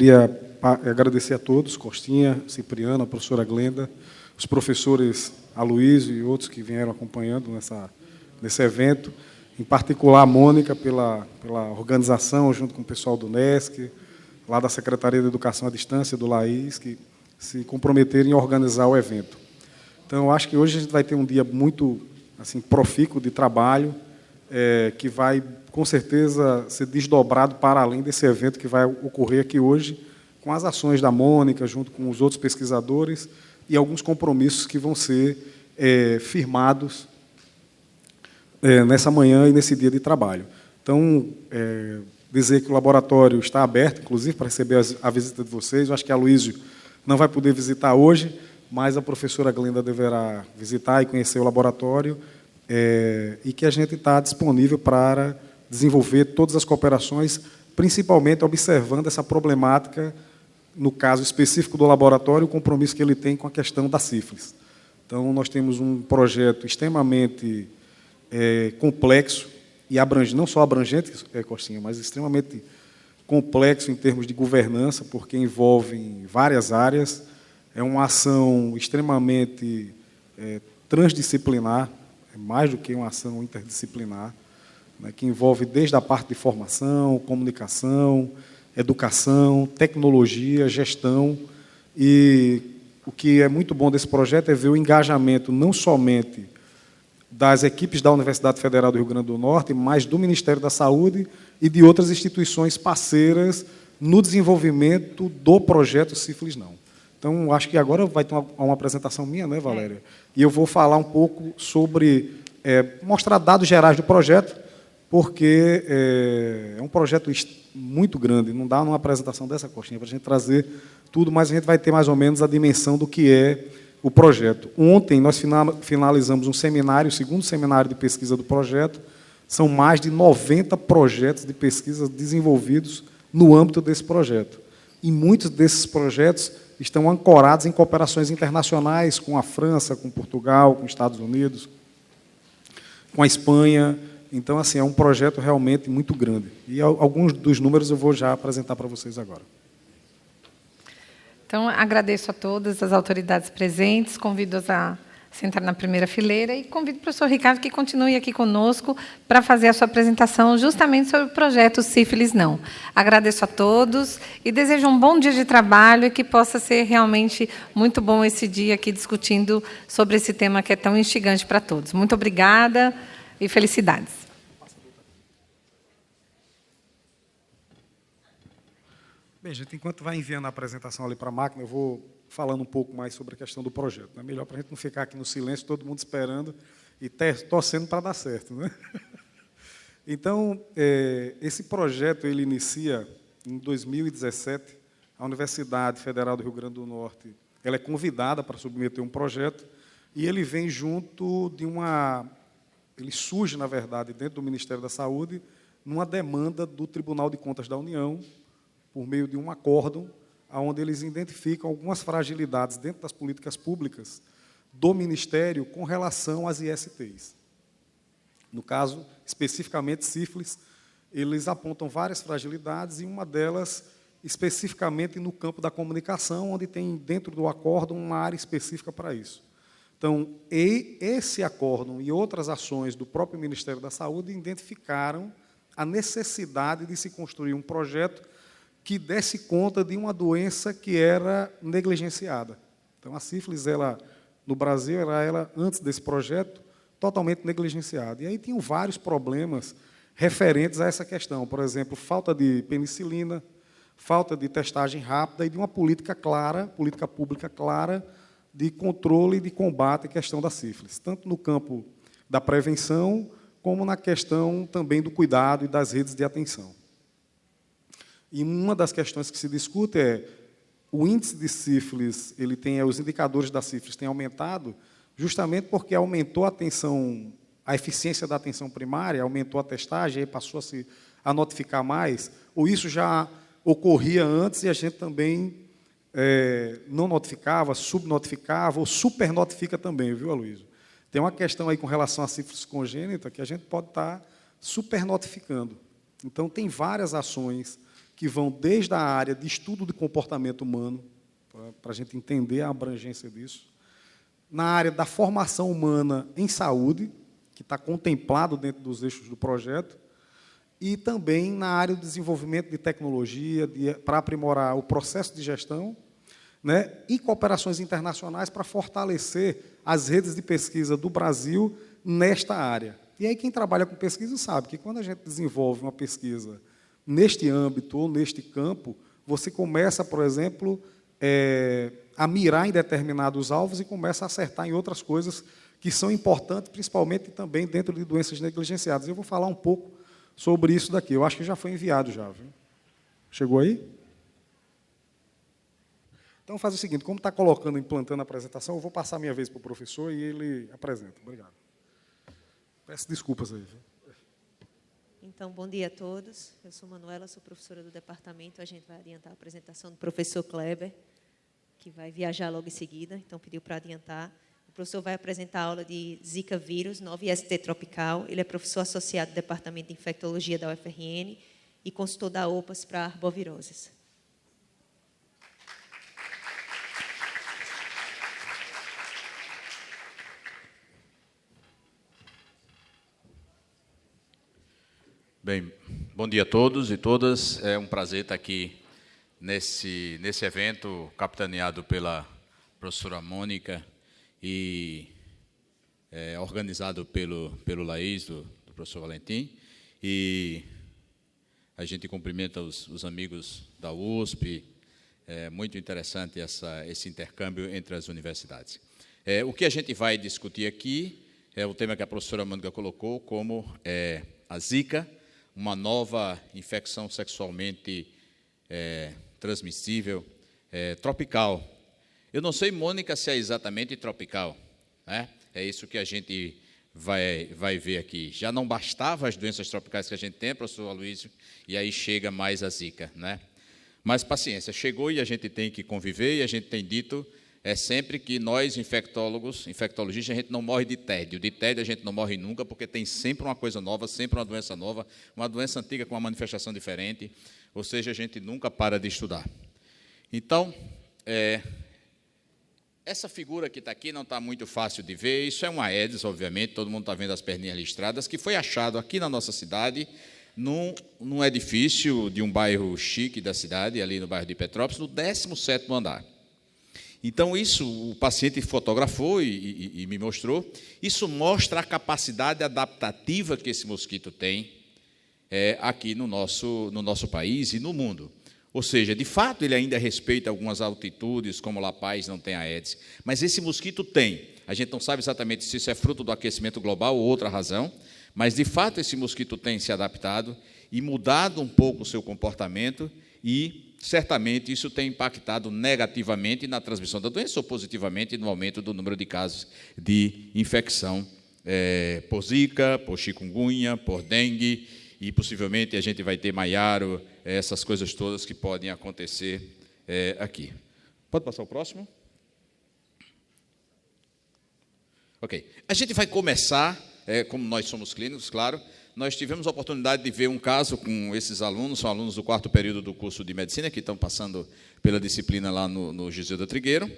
queria agradecer a todos, Costinha, Cipriano, a professora Glenda, os professores Aloysio e outros que vieram acompanhando nesse evento, em particular a Mônica, pela organização, junto com o pessoal do NESC, lá da Secretaria de Educação à Distância, do Laís, que se comprometeram em organizar o evento. Então, eu acho que hoje a gente vai ter um dia muito assim, profícuo de trabalho, que vai, com certeza, ser desdobrado para além desse evento que vai ocorrer aqui hoje, com as ações da Mônica, junto com os outros pesquisadores, e alguns compromissos que vão ser firmados nessa manhã e nesse dia de trabalho. Então, dizer que o laboratório está aberto, inclusive, para receber a visita de vocês. Eu acho que a Aloysio não vai poder visitar hoje, mas a professora Glenda deverá visitar e conhecer o laboratório, e que a gente está disponível para desenvolver todas as cooperações, principalmente observando essa problemática, no caso específico do laboratório, o compromisso que ele tem com a questão da sífilis. Então, nós temos um projeto extremamente complexo e abrangente, não só abrangente, Costinha, mas extremamente complexo em termos de governança, porque envolve várias áreas. É uma ação extremamente transdisciplinar, mais do que uma ação interdisciplinar, né, que envolve desde a parte de formação, comunicação, educação, tecnologia, gestão. E o que é muito bom desse projeto é ver o engajamento não somente das equipes da Universidade Federal do Rio Grande do Norte, mas do Ministério da Saúde e de outras instituições parceiras no desenvolvimento do projeto Sífilis Não. Então, acho que agora vai ter uma apresentação minha, né, Valéria? E eu vou falar um pouco sobre, mostrar dados gerais do projeto, porque é um projeto muito grande, não dá numa apresentação dessa, Costinha, para a gente trazer tudo, mas a gente vai ter mais ou menos a dimensão do que é o projeto. Ontem nós finalizamos um seminário, o segundo seminário de pesquisa do projeto. São mais de 90 projetos de pesquisa desenvolvidos no âmbito desse projeto. E muitos desses projetos estão ancorados em cooperações internacionais com a França, com Portugal, com os Estados Unidos, com a Espanha. Então, assim, é um projeto realmente muito grande. E alguns dos números eu vou já apresentar para vocês agora. Então, agradeço a todas as autoridades presentes, convido-as a sentar na primeira fileira e convido o professor Ricardo que continue aqui conosco para fazer a sua apresentação justamente sobre o projeto Sífilis Não. Agradeço a todos e desejo um bom dia de trabalho e que possa ser realmente muito bom esse dia aqui discutindo sobre esse tema que é tão instigante para todos. Muito obrigada e felicidades. Bem, gente, enquanto vai enviando a apresentação ali para a máquina, eu vou falando um pouco mais sobre a questão do projeto. É melhor para a gente não ficar aqui no silêncio, todo mundo esperando e torcendo para dar certo, né? Então, esse projeto ele inicia em 2017. A Universidade Federal do Rio Grande do Norte ela é convidada para submeter um projeto e ele vem junto de ele surge, na verdade, dentro do Ministério da Saúde, numa demanda do Tribunal de Contas da União, por meio de um acórdão, onde eles identificam algumas fragilidades dentro das políticas públicas do Ministério com relação às ISTs. No caso, especificamente, sífilis, eles apontam várias fragilidades, e uma delas, especificamente, no campo da comunicação, onde tem, dentro do acórdão, uma área específica para isso. Então, esse acórdão e outras ações do próprio Ministério da Saúde identificaram a necessidade de se construir um projeto que desse conta de uma doença que era negligenciada. Então, a sífilis, no Brasil, ela, antes desse projeto, totalmente negligenciada. E aí tinham vários problemas referentes a essa questão. Por exemplo, falta de penicilina, falta de testagem rápida e de uma política pública clara, de controle e de combate à questão da sífilis, tanto no campo da prevenção, como na questão também do cuidado e das redes de atenção. E uma das questões que se discute é o índice de sífilis, os indicadores da sífilis têm aumentado justamente porque aumentou a eficiência da atenção primária, aumentou a testagem, aí passou a notificar mais, ou isso já ocorria antes e a gente também não notificava, subnotificava ou supernotifica também, viu, Aloysio? Tem uma questão aí com relação à sífilis congênita que a gente pode estar supernotificando. Então, tem várias ações que vão desde a área de estudo de comportamento humano, para a gente entender a abrangência disso, na área da formação humana em saúde, que está contemplado dentro dos eixos do projeto, e também na área do desenvolvimento de tecnologia, para aprimorar o processo de gestão, né, e cooperações internacionais para fortalecer as redes de pesquisa do Brasil nesta área. E aí quem trabalha com pesquisa sabe que quando a gente desenvolve uma pesquisa neste âmbito ou neste campo, você começa, por exemplo, a mirar em determinados alvos e começa a acertar em outras coisas que são importantes, principalmente também dentro de doenças negligenciadas. Eu vou falar um pouco sobre isso daqui. Eu acho que já foi enviado já, viu? Chegou aí? Então, faz o seguinte, como está colocando, implantando a apresentação, eu vou passar a minha vez para o professor e ele apresenta. Obrigado. Peço desculpas aí. Viu? Então, bom dia a todos. Eu sou Manuela, sou professora do departamento. A gente vai adiantar a apresentação do professor Kleber, que vai viajar logo em seguida, então pediu para adiantar. O professor vai apresentar a aula de Zika vírus, 9ST tropical. Ele é professor associado do Departamento de Infectologia da UFRN e consultor da OPAS para arboviroses. Bem, bom dia a todos e todas. É um prazer estar aqui nesse evento capitaneado pela professora Mônica e organizado pelo Laís, do professor Valentim. E a gente cumprimenta os amigos da USP. É muito interessante esse intercâmbio entre as universidades. O que a gente vai discutir aqui é o tema que a professora Mônica colocou, como a Zika, uma nova infecção sexualmente transmissível, tropical. Eu não sei, Mônica, se é exatamente tropical, né? É isso que a gente vai ver aqui. Já não bastava as doenças tropicais que a gente tem, professor Aloysio, e aí chega mais a Zika, né? Mas paciência, chegou e a gente tem que conviver, e a gente tem dito sempre que nós, infectologistas, a gente não morre de tédio. De tédio a gente não morre nunca, porque tem sempre uma coisa nova, sempre uma doença nova, uma doença antiga com uma manifestação diferente, ou seja, a gente nunca para de estudar. Então, essa figura que está aqui não está muito fácil de ver, isso é uma Aedes, obviamente, todo mundo está vendo as perninhas listradas, que foi achado aqui na nossa cidade, num edifício de um bairro chique da cidade, ali no bairro de Petrópolis, no 17º andar. Então, isso o paciente fotografou e me mostrou. Isso mostra a capacidade adaptativa que esse mosquito tem aqui no nosso país e no mundo. Ou seja, de fato, ele ainda respeita algumas altitudes, como La Paz não tem a Aedes, mas esse mosquito tem. A gente não sabe exatamente se isso é fruto do aquecimento global ou outra razão, mas, de fato, esse mosquito tem se adaptado e mudado um pouco o seu comportamento e, certamente, isso tem impactado negativamente na transmissão da doença ou positivamente no aumento do número de casos de infecção por Zika, por chikungunya, por dengue e, possivelmente, a gente vai ter maiaro, essas coisas todas que podem acontecer aqui. Pode passar o próximo? Ok. A gente vai começar, como nós somos clínicos, claro, nós tivemos a oportunidade de ver um caso com esses alunos, são alunos do 4º período do curso de medicina, que estão passando pela disciplina lá no Gisilda Trigueiro.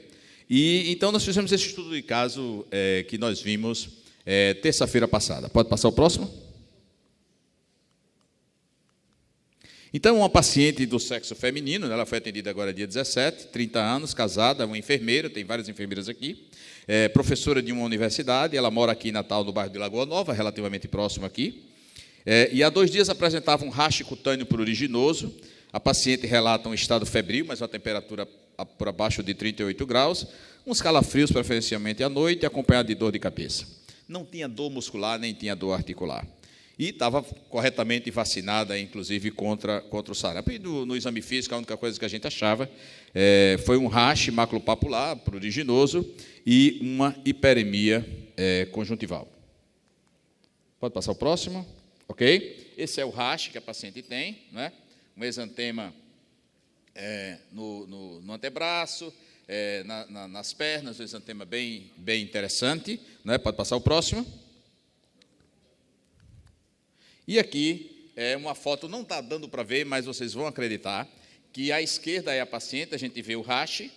E então nós fizemos esse estudo de caso que nós vimos terça-feira passada. Pode passar o próximo? Então, uma paciente do sexo feminino, ela foi atendida agora dia 17, 30 anos, casada, uma enfermeira, tem várias enfermeiras aqui, professora de uma universidade, ela mora aqui em Natal, no bairro de Lagoa Nova, relativamente próximo aqui, e há 2 dias apresentava um rache cutâneo pruriginoso. A paciente relata um estado febril, mas uma temperatura por abaixo de 38 graus, uns calafrios preferencialmente à noite, acompanhado de dor de cabeça. Não tinha dor muscular, nem tinha dor articular. E estava corretamente vacinada, inclusive, contra o sarampo. E no exame físico, a única coisa que a gente achava foi um rache maculopapular pruriginoso e uma hiperemia conjuntival. Pode passar o próximo? Ok? Esse é o rache que a paciente tem, né? Um exantema no antebraço, nas pernas, um exantema bem interessante, né? Pode passar o próximo. E aqui uma foto, não está dando para ver, mas vocês vão acreditar, que à esquerda é a paciente, a gente vê o rache,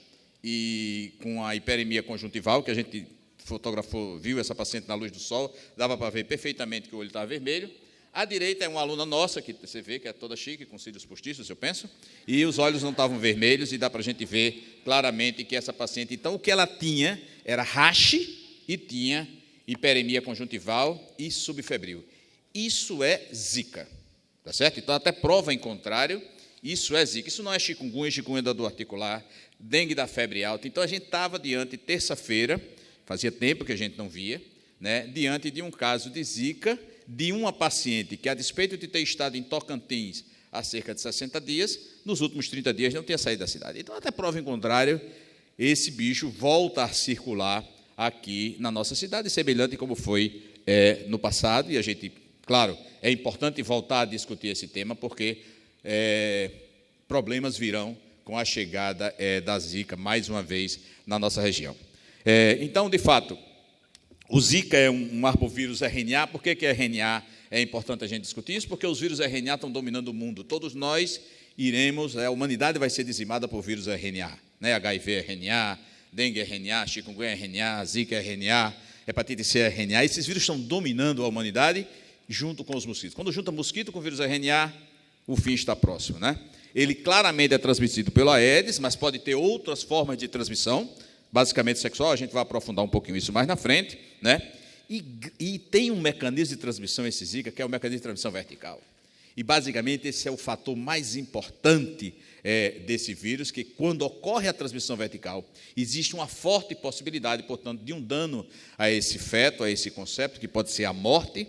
e com a hiperemia conjuntival, que a gente fotografou, viu essa paciente na luz do sol, dava para ver perfeitamente que o olho estava vermelho. À direita é uma aluna nossa, que você vê que é toda chique, com cílios postiços, eu penso, e os olhos não estavam vermelhos, e dá para a gente ver claramente que essa paciente, então, o que ela tinha era rache e tinha hiperemia conjuntival e subfebril. Isso é zika, tá certo? Então, até prova em contrário, isso é zika. Isso não é chikungunya da dor articular, dengue da febre alta. Então, a gente estava diante, terça-feira, fazia tempo que a gente não via, né, diante de um caso de zika, de uma paciente que, a despeito de ter estado em Tocantins há cerca de 60 dias, nos últimos 30 dias não tinha saído da cidade. Então, até prova em contrário, esse bicho volta a circular aqui na nossa cidade, semelhante como foi no passado, e a gente, claro, é importante voltar a discutir esse tema, porque problemas virão com a chegada da zika, mais uma vez, na nossa região. Então, de fato, o zika é um arbovírus RNA. Por que é RNA? É importante a gente discutir isso, porque os vírus RNA estão dominando o mundo. Todos nós iremos, a humanidade vai ser dizimada por vírus RNA, né? HIV RNA, dengue RNA, chikungunya RNA, zika RNA, hepatite C RNA. Esses vírus estão dominando a humanidade junto com os mosquitos. Quando junta mosquito com vírus RNA, o fim está próximo, né? Ele claramente é transmitido pelo Aedes, mas pode ter outras formas de transmissão, basicamente sexual, a gente vai aprofundar um pouquinho isso mais na frente, né? E tem um mecanismo de transmissão, esse zika, que é o mecanismo de transmissão vertical. E, basicamente, esse é o fator mais importante desse vírus, que, quando ocorre a transmissão vertical, existe uma forte possibilidade, portanto, de um dano a esse feto, a esse concepto, que pode ser a morte,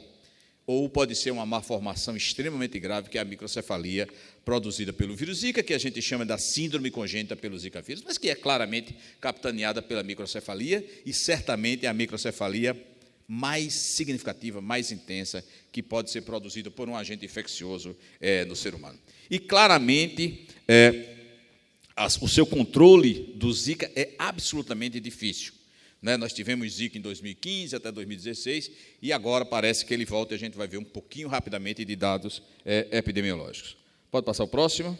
ou pode ser uma malformação extremamente grave, que é a microcefalia produzida pelo vírus Zika, que a gente chama da síndrome congênita pelo Zika vírus, mas que é claramente capitaneada pela microcefalia, e certamente é a microcefalia mais significativa, mais intensa, que pode ser produzida por um agente infeccioso no ser humano. E, claramente, o seu controle do Zika é absolutamente difícil. Nós tivemos Zika em 2015 até 2016, e agora parece que ele volta, e a gente vai ver um pouquinho rapidamente de dados epidemiológicos. Pode passar o próximo?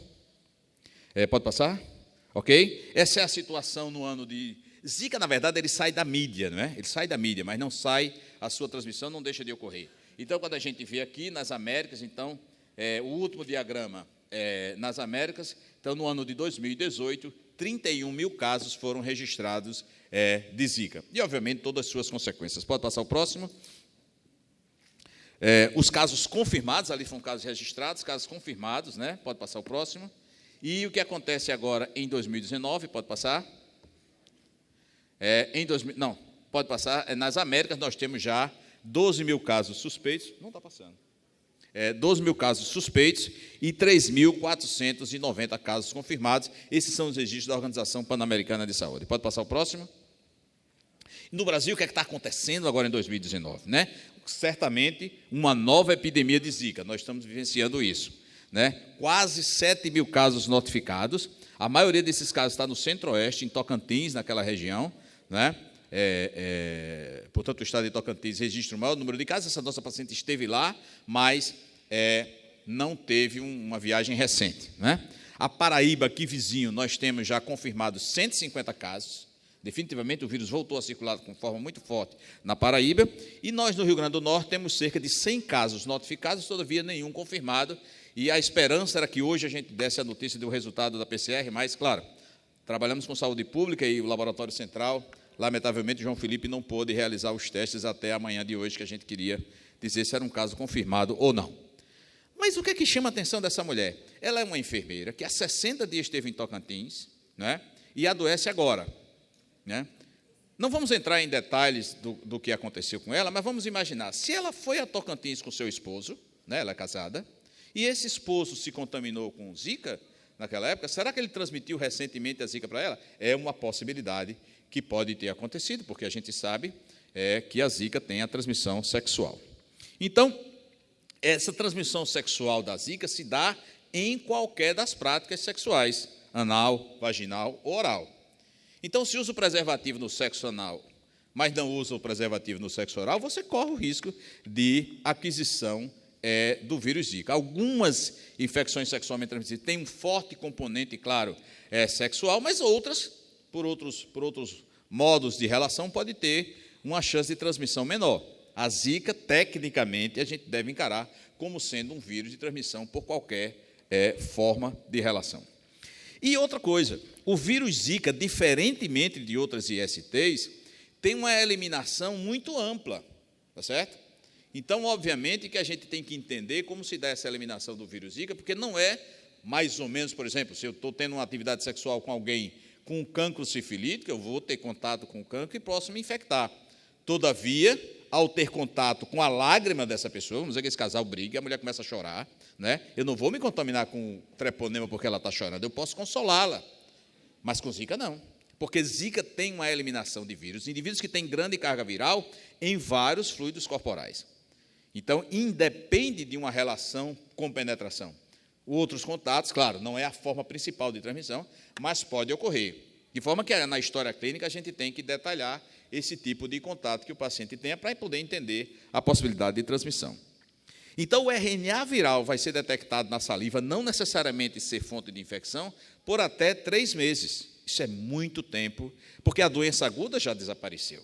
Pode passar? Ok? Essa é a situação no ano de... Zika, na verdade, ele sai da mídia, não é? Ele sai da mídia, mas não sai, a sua transmissão não deixa de ocorrer. Então, quando a gente vê aqui nas Américas, então, o último diagrama nas Américas, então, no ano de 2018, 31 mil casos foram registrados de Zika. E, obviamente, todas as suas consequências. Pode passar o próximo? Os casos confirmados, ali foram casos registrados, casos confirmados, né? Pode passar o próximo. E o que acontece agora em 2019, pode passar? Não, pode passar. Nas Américas, nós temos já 12 mil casos suspeitos. Não está passando. 12 mil casos suspeitos e 3.490 casos confirmados. Esses são os registros da Organização Pan-Americana de Saúde. Pode passar o próximo? No Brasil, o que está acontecendo agora em 2019? Né? Certamente, uma nova epidemia de Zika. Nós estamos vivenciando isso. Né? Quase 7 mil casos notificados. A maioria desses casos está no Centro-Oeste, em Tocantins, naquela região. Né? Portanto, o estado de Tocantins registra o maior número de casos. Essa nossa paciente esteve lá, mas não teve uma viagem recente. Né? A Paraíba, aqui vizinho, nós temos já confirmados 150 casos. Definitivamente, o vírus voltou a circular com forma muito forte na Paraíba. E nós, no Rio Grande do Norte, temos cerca de 100 casos notificados, todavia nenhum confirmado. E a esperança era que hoje a gente desse a notícia do resultado da PCR, mas, claro, trabalhamos com saúde pública e o Laboratório Central, lamentavelmente, João Felipe não pôde realizar os testes até amanhã de hoje, que a gente queria dizer se era um caso confirmado ou não. Mas o que é que chama a atenção dessa mulher? Ela é uma enfermeira que há 60 dias esteve em Tocantins, né, e adoece agora. Né? Não vamos entrar em detalhes do que aconteceu com ela, mas vamos imaginar, se ela foi a Tocantins com seu esposo, né, ela é casada, e esse esposo se contaminou com Zika naquela época, será que ele transmitiu recentemente a Zika para ela? É uma possibilidade que pode ter acontecido, porque a gente sabe que a Zika tem a transmissão sexual. Então, essa transmissão sexual da Zika se dá em qualquer das práticas sexuais, anal, vaginal ou oral. Então, se usa o preservativo no sexo anal, mas não usa o preservativo no sexo oral, você corre o risco de aquisição do vírus Zika. Algumas infecções sexualmente transmissíveis têm um forte componente, claro, sexual, mas outras, por outros modos de relação, pode ter uma chance de transmissão menor. A Zika, tecnicamente, a gente deve encarar como sendo um vírus de transmissão por qualquer forma de relação. E outra coisa, o vírus Zika, diferentemente de outras ISTs, tem uma eliminação muito ampla, tá certo? Então, obviamente, que a gente tem que entender como se dá essa eliminação do vírus Zika, porque não é mais ou menos, por exemplo, se eu estou tendo uma atividade sexual com alguém com cancro sifilítico, eu vou ter contato com o cancro e posso me infectar. Todavia, ao ter contato com a lágrima dessa pessoa, vamos dizer que esse casal briga, a mulher começa a chorar, né? Eu não vou me contaminar com treponema porque ela está chorando, eu posso consolá-la, mas com Zika não, porque Zika tem uma eliminação de vírus, indivíduos que têm grande carga viral em vários fluidos corporais. Então, independe de uma relação com penetração. Outros contatos, claro, não é a forma principal de transmissão, mas pode ocorrer. De forma que, na história clínica, a gente tem que detalhar esse tipo de contato que o paciente tenha para poder entender a possibilidade de transmissão. Então, o RNA viral vai ser detectado na saliva, não necessariamente ser fonte de infecção, por até 3 meses. Isso é muito tempo, porque a doença aguda já desapareceu.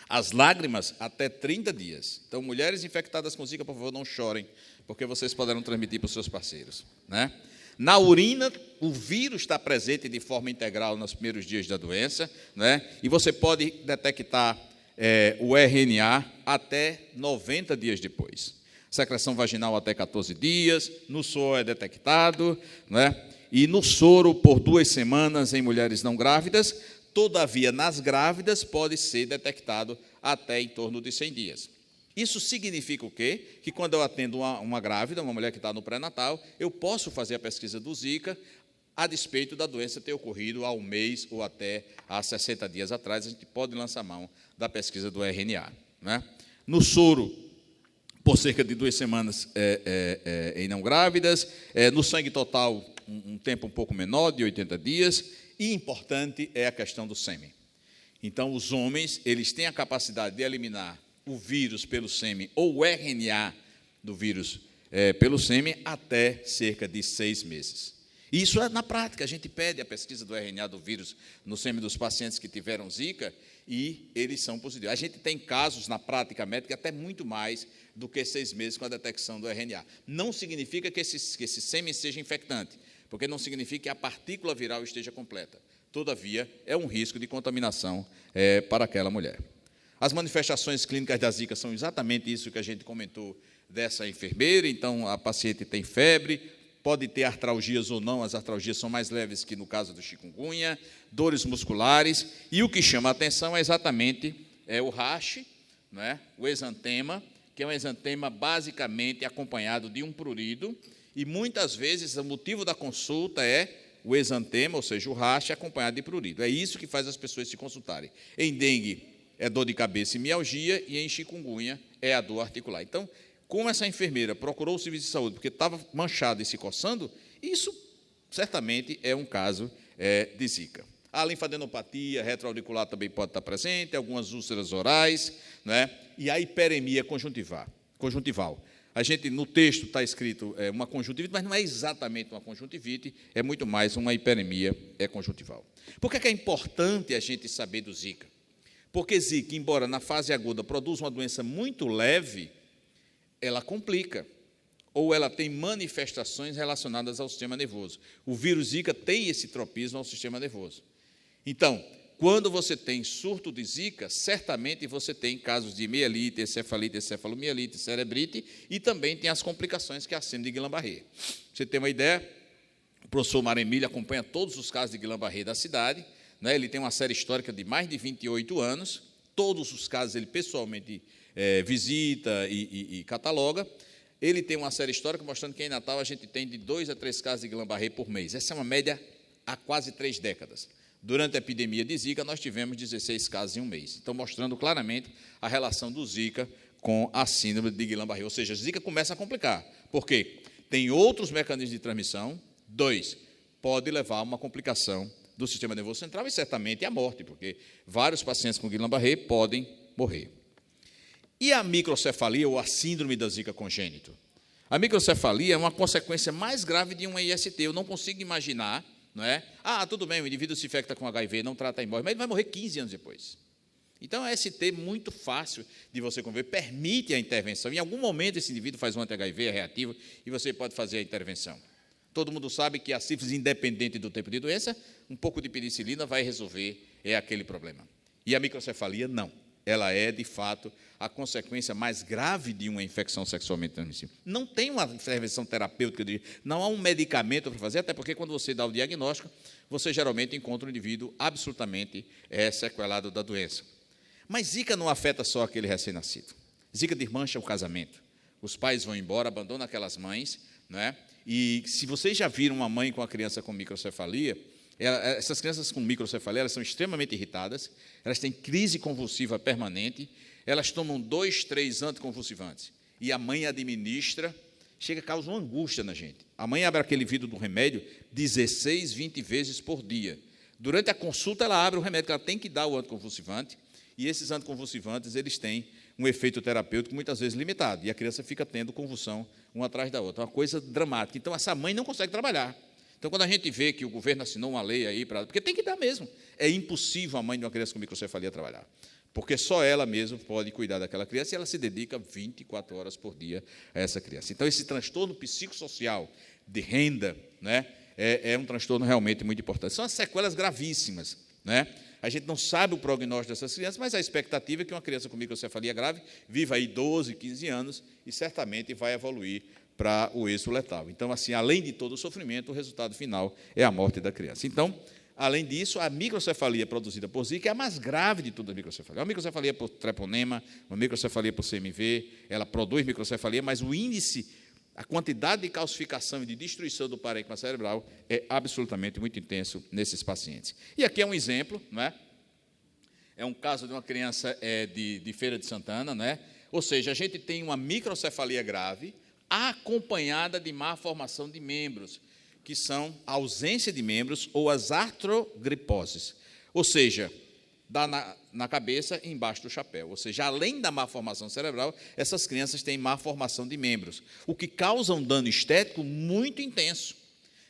As lágrimas, até 30 dias. Então, mulheres infectadas com Zika, por favor, não chorem, porque vocês poderão transmitir para os seus parceiros, né? Na urina, o vírus está presente de forma integral nos primeiros dias da doença, né? E você pode detectar o RNA até 90 dias depois. Secreção vaginal até 14 dias, no suor é detectado, né? E no soro por 2 semanas em mulheres não grávidas. Todavia, nas grávidas, pode ser detectado até em torno de 100 dias. Isso significa o quê? Que quando eu atendo uma grávida, uma mulher que está no pré-natal, eu posso fazer a pesquisa do Zika, a despeito da doença ter ocorrido há 1 mês ou até há 60 dias atrás, a gente pode lançar mão da pesquisa do RNA, né? No soro, por cerca de 2 semanas em não grávidas, no sangue total, um tempo um pouco menor, de 80 dias, e importante é a questão do sêmen. Então, os homens, eles têm a capacidade de eliminar o vírus pelo sêmen ou o RNA do vírus pelo sêmen até cerca de 6 meses. Isso é na prática, a gente pede a pesquisa do RNA do vírus no sêmen dos pacientes que tiveram Zika e eles são positivos. A gente tem casos na prática médica até muito mais do que 6 meses com a detecção do RNA. Não significa que esse sêmen seja infectante, porque não significa que a partícula viral esteja completa. Todavia, é um risco de contaminação para aquela mulher. As manifestações clínicas da Zika são exatamente isso que a gente comentou dessa enfermeira. Então, a paciente tem febre, pode ter artralgias ou não, as artralgias são mais leves que no caso do chikungunya, dores musculares, e o que chama a atenção é exatamente o rash, né, o exantema, que é um exantema basicamente acompanhado de um prurido, e muitas vezes o motivo da consulta é o exantema, ou seja, o rash acompanhado de prurido. É isso que faz as pessoas se consultarem. Em dengue é dor de cabeça e mialgia, e em chikungunya é a dor articular. Então, como essa enfermeira procurou o serviço de saúde porque estava manchada e se coçando, isso certamente é um caso de Zika. A linfadenopatia retroauricular também pode estar presente, algumas úlceras orais, né? E a hiperemia conjuntival. A gente, no texto, está escrito uma conjuntivite, mas não é exatamente uma conjuntivite, é muito mais uma hiperemia conjuntival. Por que é importante a gente saber do Zika? Porque Zika, embora na fase aguda produza uma doença muito leve, ela complica, ou ela tem manifestações relacionadas ao sistema nervoso. O vírus Zika tem esse tropismo ao sistema nervoso. Então, quando você tem surto de Zika, certamente você tem casos de mielite, encefalite, encefalomielite, cerebrite, e também tem as complicações que é a síndrome de Guillain-Barré. Você tem uma ideia? O professor Maremilho acompanha todos os casos de Guillain-Barré da cidade, né? Ele tem uma série histórica de mais de 28 anos, todos os casos ele pessoalmente visita e cataloga. Ele tem uma série histórica mostrando que em Natal a gente tem de 2 a 3 casos de Guillain-Barré por mês. Essa é uma média há quase 3 décadas. Durante a epidemia de Zika, nós tivemos 16 casos em um mês. Então, mostrando claramente a relação do Zika com a síndrome de Guillain-Barré. Ou seja, a Zika começa a complicar. Por quê? Tem outros mecanismos de transmissão. 2, pode levar a uma complicação do sistema nervoso central e certamente a morte, porque vários pacientes com Guillain-Barré podem morrer. E a microcefalia, ou a síndrome da Zika congênito? A microcefalia é uma consequência mais grave de uma IST. Eu não consigo imaginar, não é? Tudo bem, o indivíduo se infecta com HIV, não trata e morre, mas ele vai morrer 15 anos depois. Então, a ST é muito fácil de você conviver, permite a intervenção. Em algum momento, esse indivíduo faz um anti-HIV, é reativo, e você pode fazer a intervenção. Todo mundo sabe que a sífilis, independente do tempo de doença, um pouco de penicilina vai resolver aquele problema. E a microcefalia, não. Ela é, de fato, a consequência mais grave de uma infecção sexualmente transmissível. Não tem uma intervenção terapêutica, não há um medicamento para fazer, até porque, quando você dá o diagnóstico, você geralmente encontra um indivíduo absolutamente sequelado da doença. Mas Zika não afeta só aquele recém-nascido. Zika desmancha o casamento. Os pais vão embora, abandonam aquelas mães, não é? E se vocês já viram uma mãe com uma criança com microcefalia, essas crianças com microcefalia, elas são extremamente irritadas, elas têm crise convulsiva permanente, elas tomam 2, 3 anticonvulsivantes, e a mãe administra, chega a causar uma angústia na gente. A mãe abre aquele vidro do remédio 16, 20 vezes por dia. Durante a consulta, ela abre o remédio, que ela tem que dar o anticonvulsivante, e esses anticonvulsivantes, eles têm um efeito terapêutico muitas vezes limitado, e a criança fica tendo convulsão uma atrás da outra, uma coisa dramática. Então, essa mãe não consegue trabalhar. Então, quando a gente vê que o governo assinou uma lei aí, porque tem que dar mesmo, é impossível a mãe de uma criança com microcefalia trabalhar, porque só ela mesma pode cuidar daquela criança e ela se dedica 24 horas por dia a essa criança. Então, esse transtorno psicossocial de renda, né, é um transtorno realmente muito importante. São as sequelas gravíssimas, né? A gente não sabe o prognóstico dessas crianças, mas a expectativa é que uma criança com microcefalia grave viva aí 12, 15 anos e certamente vai evoluir para o êxito letal. Então, assim, além de todo o sofrimento, o resultado final é a morte da criança. Então, além disso, a microcefalia produzida por Zika é a mais grave de todas as microcefalias. Uma microcefalia por treponema, uma microcefalia por CMV, ela produz microcefalia, mas o índice, a quantidade de calcificação e de destruição do parênquima cerebral é absolutamente muito intenso nesses pacientes. E aqui é um exemplo, não é? É um caso de uma criança de Feira de Santana, né? Ou seja, a gente tem uma microcefalia grave acompanhada de má formação de membros, que são a ausência de membros ou as artrogriposes, ou seja, dá na cabeça e embaixo do chapéu. Ou seja, além da má formação cerebral, essas crianças têm má formação de membros, o que causa um dano estético muito intenso.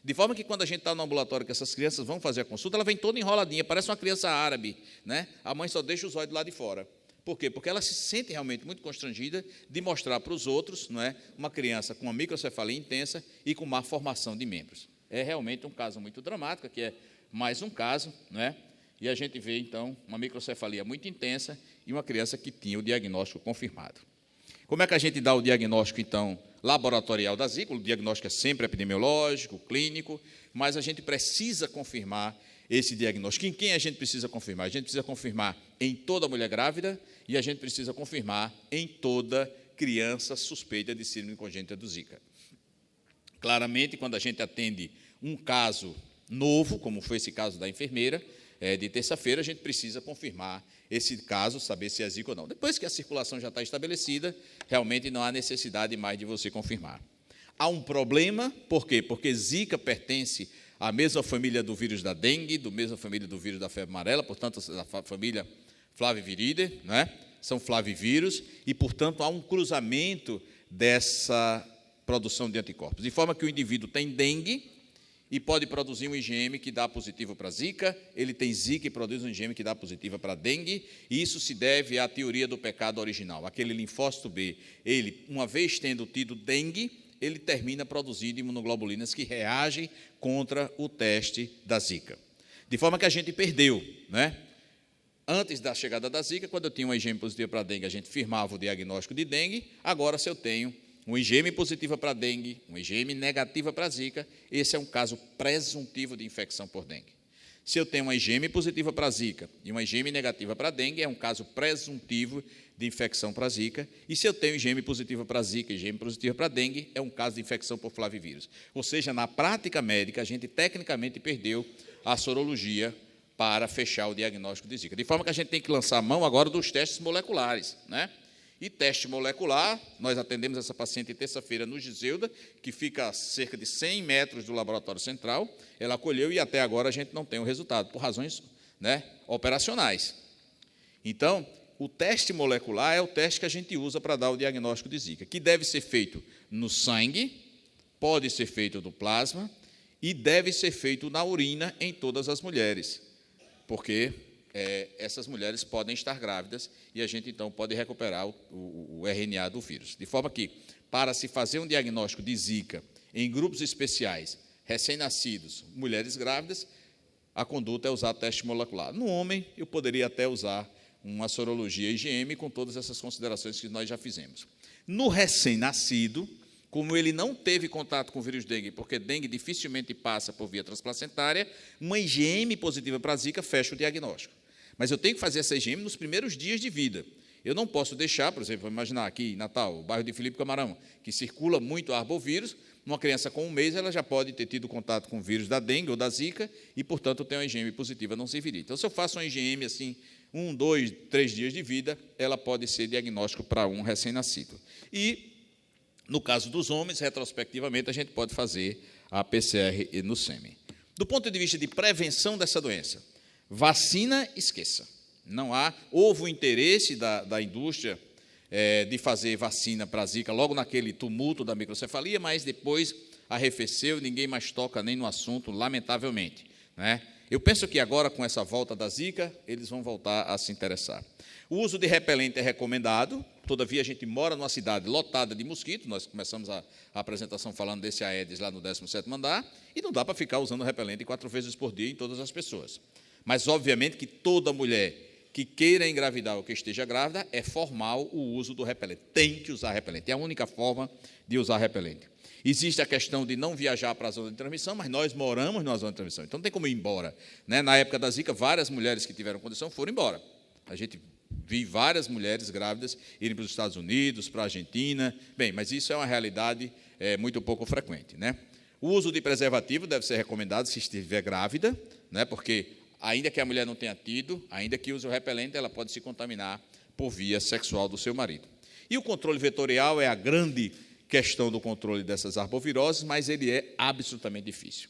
De forma que, quando a gente está no ambulatório que essas crianças vão fazer a consulta, ela vem toda enroladinha, parece uma criança árabe, né? A mãe só deixa os olhos do lado de fora. Por quê? Porque ela se sente realmente muito constrangida de mostrar para os outros, não é, uma criança com uma microcefalia intensa e com má formação de membros. É realmente um caso muito dramático, que é mais um caso, não é? E a gente vê, então, uma microcefalia muito intensa e uma criança que tinha o diagnóstico confirmado. Como é que a gente dá o diagnóstico, então, laboratorial da Zika? O diagnóstico é sempre epidemiológico, clínico, mas a gente precisa confirmar esse diagnóstico. Em quem a gente precisa confirmar? A gente precisa confirmar em toda mulher grávida e a gente precisa confirmar em toda criança suspeita de síndrome congênita do Zika. Claramente, quando a gente atende um caso novo, como foi esse caso da enfermeira, de terça-feira, a gente precisa confirmar esse caso, saber se é Zika ou não. Depois que a circulação já está estabelecida, realmente não há necessidade mais de você confirmar. Há um problema, por quê? Porque Zika pertence à mesma família do vírus da dengue, da mesma família do vírus da febre amarela, portanto, a família Flaviviridae, né? São flavivírus, e, portanto, há um cruzamento dessa produção de anticorpos, de forma que o indivíduo tem dengue e pode produzir um IgM que dá positivo para Zika, ele tem Zika e produz um IgM que dá positivo para dengue, e isso se deve à teoria do pecado original. Aquele linfócito B, ele, uma vez tendo tido dengue, ele termina produzindo imunoglobulinas que reagem contra o teste da Zika. De forma que a gente perdeu, né? Antes da chegada da Zika, quando eu tinha um IgM positivo para dengue, a gente firmava o diagnóstico de dengue. Agora, se eu tenho um IgM positiva para dengue, um IgM negativa para Zika, esse é um caso presuntivo de infecção por dengue. Se eu tenho uma IgM positiva para Zika e uma IgM negativa para dengue, é um caso presuntivo de infecção para Zika. E se eu tenho IgM positiva para Zika e IgM positiva para dengue, é um caso de infecção por flavivírus. Ou seja, na prática médica, a gente tecnicamente perdeu a sorologia para fechar o diagnóstico de Zika. De forma que a gente tem que lançar a mão agora dos testes moleculares, né? E teste molecular, nós atendemos essa paciente terça-feira no Giseuda, que fica a cerca de 100 metros do laboratório central. Ela acolheu e até agora a gente não tem o resultado, por razões, né, operacionais. Então, o teste molecular é o teste que a gente usa para dar o diagnóstico de Zika, que deve ser feito no sangue, pode ser feito no plasma e deve ser feito na urina em todas as mulheres, porque essas mulheres podem estar grávidas e a gente, então, pode recuperar o RNA do vírus. De forma que, para se fazer um diagnóstico de Zika em grupos especiais, recém-nascidos, mulheres grávidas, a conduta é usar teste molecular. No homem, eu poderia até usar uma sorologia IgM com todas essas considerações que nós já fizemos. No recém-nascido, como ele não teve contato com o vírus dengue, porque dengue dificilmente passa por via transplacentária, uma IgM positiva para Zika fecha o diagnóstico. Mas eu tenho que fazer essa IgM nos primeiros dias de vida. Eu não posso deixar, por exemplo, imaginar aqui em Natal, o bairro de Felipe Camarão, que circula muito arbovírus, uma criança com 1 mês ela já pode ter tido contato com o vírus da dengue ou da Zika e, portanto, tem uma IgM positiva, não serviria. Então, se eu faço uma IgM assim, 1, 2, 3 dias de vida, ela pode ser diagnóstico para um recém-nascido. E, no caso dos homens, retrospectivamente, a gente pode fazer a PCR no sêmen. Do ponto de vista de prevenção dessa doença, vacina, esqueça. Não houve o interesse da indústria de fazer vacina para a Zika logo naquele tumulto da microcefalia, mas depois arrefeceu, ninguém mais toca nem no assunto, lamentavelmente, né? Eu penso que agora, com essa volta da Zika, eles vão voltar a se interessar. O uso de repelente é recomendado, todavia a gente mora numa cidade lotada de mosquitos, nós começamos a apresentação falando desse Aedes lá no 17º andar, e não dá para ficar usando repelente 4 vezes por dia em todas as pessoas. Mas, obviamente, que toda mulher que queira engravidar ou que esteja grávida, é formal o uso do repelente. Tem que usar repelente, é a única forma de usar repelente. Existe a questão de não viajar para a zona de transmissão, mas nós moramos na zona de transmissão, então não tem como ir embora, né? Na época da Zika, várias mulheres que tiveram condição foram embora. A gente viu várias mulheres grávidas irem para os Estados Unidos, para a Argentina. Bem, mas isso é uma realidade muito pouco frequente, né? O uso de preservativo deve ser recomendado se estiver grávida, né? Porque ainda que a mulher não tenha tido, ainda que use o repelente, ela pode se contaminar por via sexual do seu marido. E o controle vetorial é a grande questão do controle dessas arboviroses, mas ele é absolutamente difícil.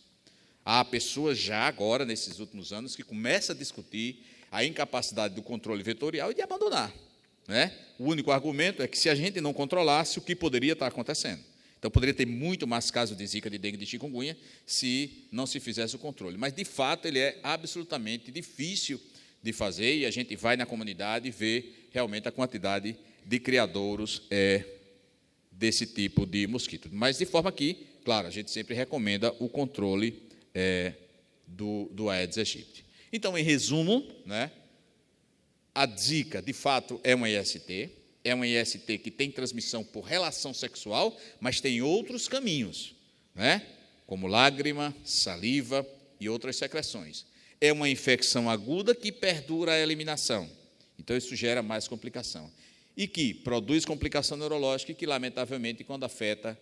Há pessoas já agora, nesses últimos anos, que começam a discutir a incapacidade do controle vetorial e de abandonar, né? O único argumento é que, se a gente não controlasse, o que poderia estar acontecendo? Então, poderia ter muito mais casos de Zika, de dengue, de chikungunya, se não se fizesse o controle. Mas, de fato, ele é absolutamente difícil de fazer, e a gente vai na comunidade e vê realmente a quantidade de criadouros desse tipo de mosquito. Mas, de forma que, claro, a gente sempre recomenda o controle do Aedes aegypti. Então, em resumo, né, a Zika, de fato, é uma IST, que tem transmissão por relação sexual, mas tem outros caminhos, né? Como lágrima, saliva e outras secreções. É uma infecção aguda que perdura a eliminação. Então, isso gera mais complicação. E que produz complicação neurológica e que, lamentavelmente, quando afeta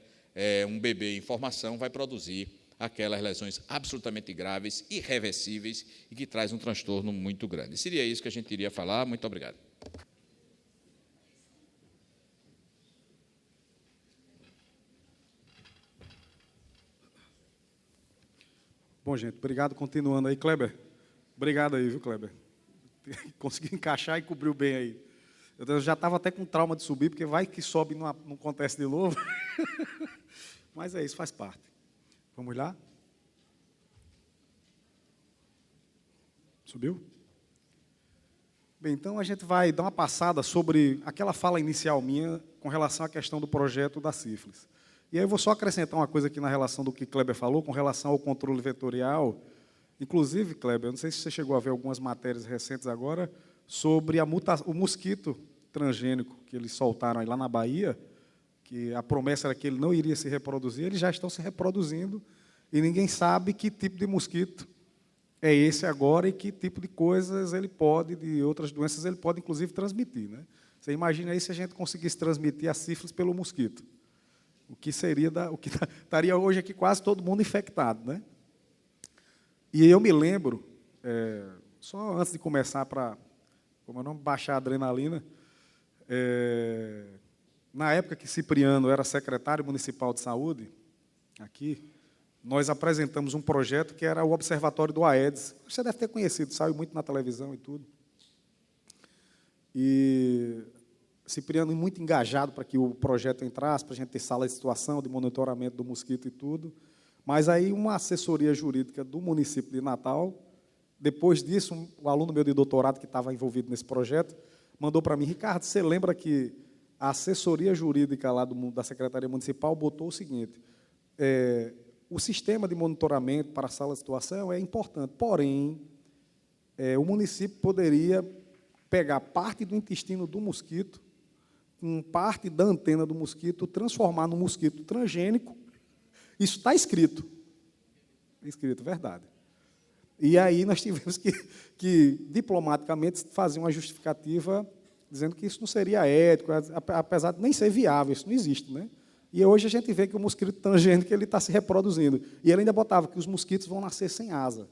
um bebê em formação, vai produzir aquelas lesões absolutamente graves, irreversíveis e que traz um transtorno muito grande. Seria isso que a gente iria falar. Muito obrigado. Bom, gente, obrigado. Continuando aí, Kleber. Obrigado aí, viu, Kleber? Conseguiu encaixar e cobriu bem aí. Eu já estava até com trauma de subir, porque vai que sobe e não acontece de novo. Mas é isso, faz parte. Vamos lá? Subiu? Bem, então a gente vai dar uma passada sobre aquela fala inicial minha com relação à questão do projeto da sífilis. E aí eu vou só acrescentar uma coisa aqui na relação do que Kleber falou, com relação ao controle vetorial. Inclusive, Kleber, eu não sei se você chegou a ver algumas matérias recentes agora sobre o mosquito transgênico que eles soltaram aí lá na Bahia, que a promessa era que ele não iria se reproduzir, eles já estão se reproduzindo e ninguém sabe que tipo de mosquito é esse agora e que tipo de coisas ele pode, de outras doenças, ele pode, inclusive, transmitir, né? Você imagina aí se a gente conseguisse transmitir a sífilis pelo mosquito. O que seria, estaria hoje aqui quase todo mundo infectado, né? E eu me lembro, só antes de começar para, como é o nome, baixar a adrenalina, na época que Cipriano era secretário municipal de saúde, aqui, nós apresentamos um projeto que era o Observatório do Aedes. Você deve ter conhecido, saiu muito na televisão e tudo. E Cipriano muito engajado para que o projeto entrasse, para a gente ter sala de situação, de monitoramento do mosquito e tudo. Mas aí uma assessoria jurídica do município de Natal, depois disso, um aluno meu de doutorado que estava envolvido nesse projeto, mandou para mim: Ricardo, você lembra que a assessoria jurídica lá da Secretaria Municipal botou o seguinte: o sistema de monitoramento para a sala de situação é importante, porém, o município poderia pegar parte do intestino do mosquito, com parte da antena do mosquito, transformar no mosquito transgênico. Isso está escrito. Escrito, verdade. E aí nós tivemos que diplomaticamente, fazer uma justificativa dizendo que isso não seria ético, apesar de nem ser viável, isso não existe, né? E hoje a gente vê que o mosquito transgênico está se reproduzindo. E ele ainda botava que os mosquitos vão nascer sem asa.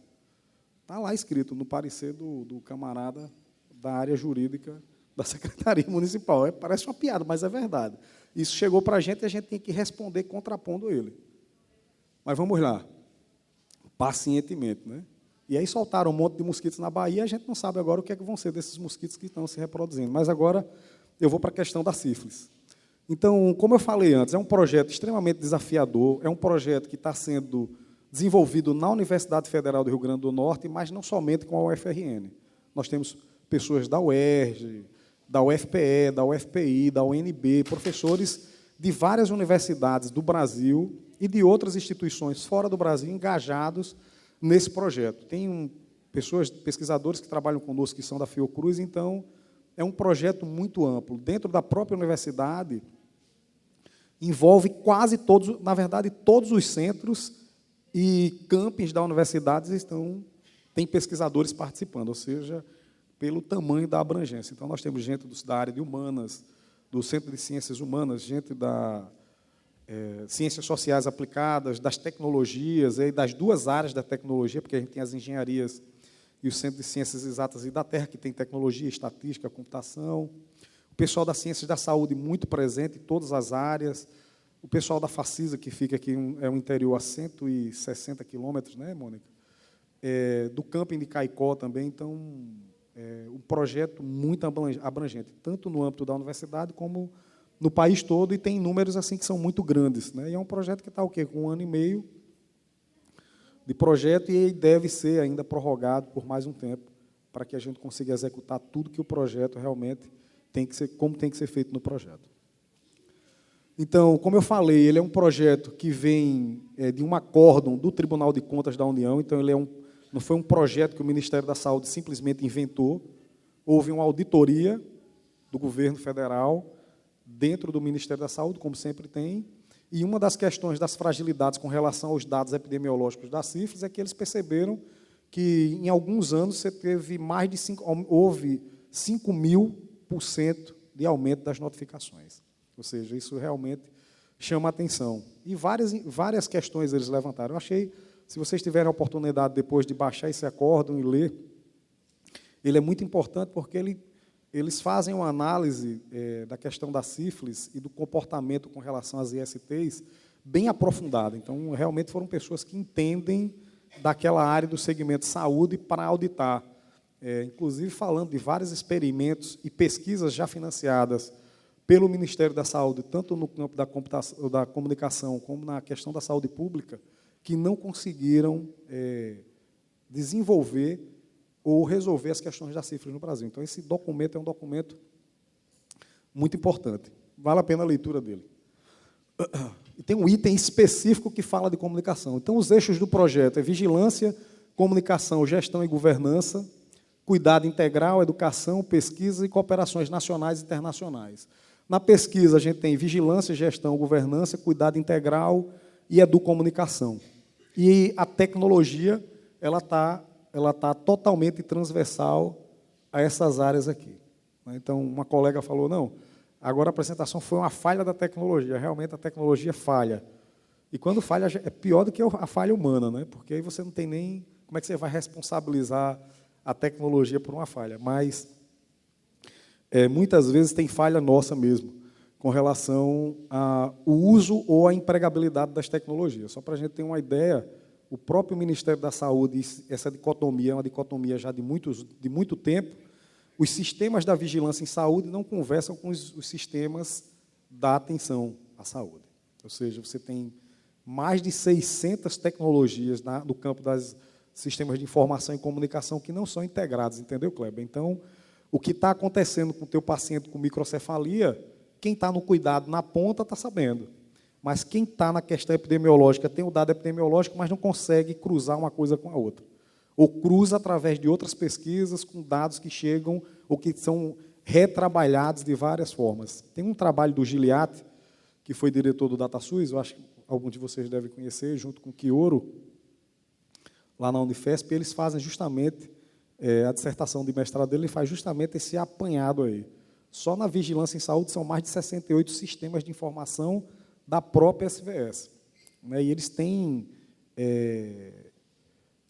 Está lá escrito no parecer do camarada da área jurídica da Secretaria Municipal. Parece uma piada, mas é verdade. Isso chegou para a gente e a gente tem que responder contrapondo ele. Mas vamos lá, pacientemente, né? E aí soltaram um monte de mosquitos na Bahia, a gente não sabe agora o que é que vão ser desses mosquitos que estão se reproduzindo. Mas agora eu vou para a questão da sífilis. Então, como eu falei antes, é um projeto extremamente desafiador, é um projeto que está sendo desenvolvido na Universidade Federal do Rio Grande do Norte, mas não somente com a UFRN. Nós temos pessoas da UERJ, da UFPE, da UFPI, da UNB, professores de várias universidades do Brasil e de outras instituições fora do Brasil engajados nesse projeto. Tem pesquisadores que trabalham conosco que são da Fiocruz, então é um projeto muito amplo. Dentro da própria universidade, envolve quase todos, na verdade, todos os centros e campings da universidade têm pesquisadores participando, ou seja, pelo tamanho da abrangência. Então, nós temos gente da área de humanas, do Centro de Ciências Humanas, gente da Ciências Sociais Aplicadas, das tecnologias, e das duas áreas da tecnologia, porque a gente tem as engenharias e o Centro de Ciências Exatas e da Terra, que tem tecnologia, estatística, computação. O pessoal das Ciências da Saúde muito presente em todas as áreas. O pessoal da Facisa, que fica aqui, é um interior a 160 quilômetros, né, Mônica? Do camping de Caicó também. Então, um projeto muito abrangente, tanto no âmbito da universidade como no país todo, e tem números assim que são muito grandes, né? E é um projeto que está com 1 ano e meio de projeto e deve ser ainda prorrogado por mais um tempo para que a gente consiga executar tudo que o projeto realmente tem que ser, como tem que ser feito no projeto. Então, como eu falei, ele é um projeto que vem de um acórdão do Tribunal de Contas da União, então ele não foi um projeto que o Ministério da Saúde simplesmente inventou, houve uma auditoria do governo federal dentro do Ministério da Saúde, como sempre tem, e uma das questões das fragilidades com relação aos dados epidemiológicos da sífilis é que eles perceberam que, em alguns anos, houve 5.000% de aumento das notificações. Ou seja, isso realmente chama a atenção. E várias questões eles levantaram. Eu achei, se vocês tiverem a oportunidade depois de baixar esse acórdão e ler, ele é muito importante porque eles fazem uma análise da questão da sífilis e do comportamento com relação às ISTs bem aprofundada. Então, realmente foram pessoas que entendem daquela área do segmento saúde para auditar. Inclusive, falando de vários experimentos e pesquisas já financiadas pelo Ministério da Saúde, tanto no campo da comunicação como na questão da saúde pública, que não conseguiram desenvolver ou resolver as questões da sífilis no Brasil. Então, esse documento é um documento muito importante. Vale a pena a leitura dele. E tem um item específico que fala de comunicação. Então, os eixos do projeto é vigilância, comunicação, gestão e governança, cuidado integral, educação, pesquisa e cooperações nacionais e internacionais. Na pesquisa, a gente tem vigilância, gestão, governança, cuidado integral e educomunicação. E a tecnologia, ela está totalmente transversal a essas áreas aqui. Então, uma colega falou, não, agora a apresentação foi uma falha da tecnologia. Realmente, a tecnologia falha. E quando falha, é pior do que a falha humana, né? Porque aí você não tem nem... Como é que você vai responsabilizar a tecnologia por uma falha? Mas, muitas vezes, tem falha nossa mesmo, com relação ao uso ou à empregabilidade das tecnologias. Só para a gente ter uma ideia, o próprio Ministério da Saúde, essa dicotomia é uma dicotomia já de muito tempo, os sistemas da vigilância em saúde não conversam com os sistemas da atenção à saúde. Ou seja, você tem mais de 600 tecnologias no campo dos sistemas de informação e comunicação que não são integrados, entendeu, Kleber? Então, o que está acontecendo com o teu paciente com microcefalia, quem está no cuidado na ponta está sabendo. Mas quem está na questão epidemiológica tem o dado epidemiológico, mas não consegue cruzar uma coisa com a outra. Ou cruza através de outras pesquisas com dados que chegam ou que são retrabalhados de várias formas. Tem um trabalho do Giliati, que foi diretor do DataSUS, eu acho que alguns de vocês devem conhecer, junto com o Quioro, lá na Unifesp, eles fazem justamente, a dissertação de mestrado dele faz justamente esse apanhado aí. Só na vigilância em saúde são mais de 68 sistemas de informação da própria SVS. Né? E eles têm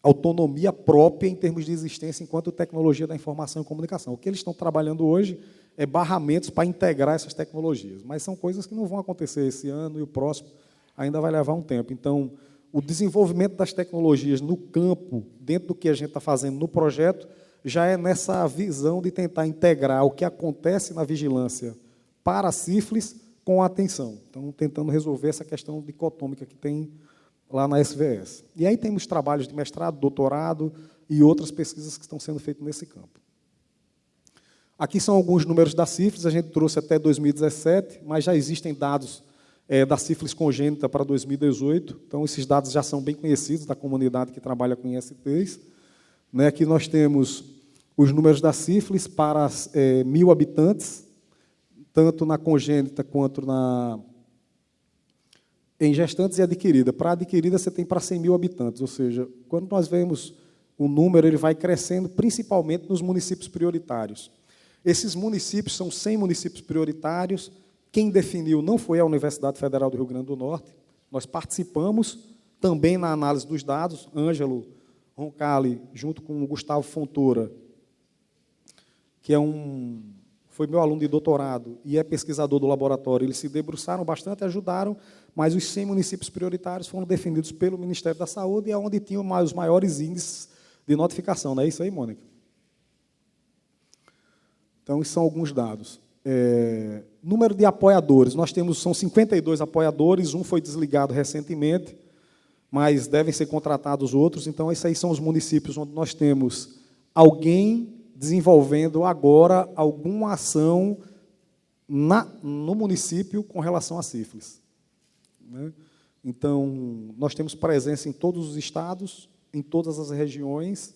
autonomia própria em termos de existência enquanto tecnologia da informação e comunicação. O que eles estão trabalhando hoje é barramentos para integrar essas tecnologias, mas são coisas que não vão acontecer esse ano e o próximo ainda vai levar um tempo. Então, o desenvolvimento das tecnologias no campo, dentro do que a gente está fazendo no projeto, já é nessa visão de tentar integrar o que acontece na vigilância para a sífilis com a atenção. Então, tentando resolver essa questão dicotômica que tem lá na SVS. E aí temos trabalhos de mestrado, doutorado e outras pesquisas que estão sendo feitas nesse campo. Aqui são alguns números da sífilis, a gente trouxe até 2017, mas já existem dados da sífilis congênita para 2018, então esses dados já são bem conhecidos da comunidade que trabalha com ISTs. Né, aqui nós temos os números da sífilis para 1.000 habitantes, tanto na congênita quanto em gestantes e adquirida. Para adquirida, você tem para 100.000 habitantes, ou seja, quando nós vemos o número, ele vai crescendo, principalmente nos municípios prioritários. Esses municípios são 100 municípios prioritários. Quem definiu não foi a Universidade Federal do Rio Grande do Norte. Nós participamos também na análise dos dados. Ângelo Roncalli, junto com o Gustavo Fontoura, que foi meu aluno de doutorado e é pesquisador do laboratório, eles se debruçaram bastante, ajudaram, mas os 100 municípios prioritários foram definidos pelo Ministério da Saúde e é onde tinham os maiores índices de notificação. Não é isso aí, Mônica? Então, esses são alguns dados. Número de apoiadores. Nós são 52 apoiadores, um foi desligado recentemente, mas devem ser contratados outros. Então, esses aí são os municípios onde nós temos alguém desenvolvendo agora alguma ação no município com relação à sífilis. Né? Então, nós temos presença em todos os estados, em todas as regiões,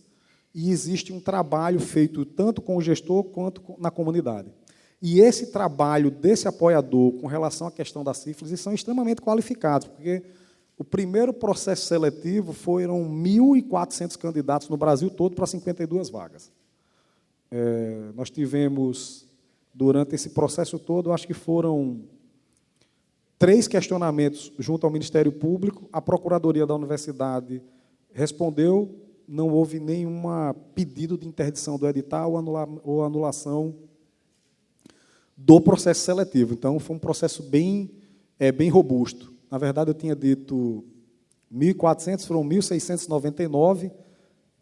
e existe um trabalho feito tanto com o gestor quanto na comunidade. E esse trabalho desse apoiador com relação à questão da sífilis, eles são extremamente qualificados, porque o primeiro processo seletivo foram 1.400 candidatos no Brasil todo para 52 vagas. Nós tivemos, durante esse processo todo, acho que foram 3 questionamentos junto ao Ministério Público, a Procuradoria da Universidade respondeu, não houve nenhum pedido de interdição do edital ou anulação do processo seletivo. Então, foi um processo bem robusto. Na verdade, eu tinha dito 1.400, foram 1.699,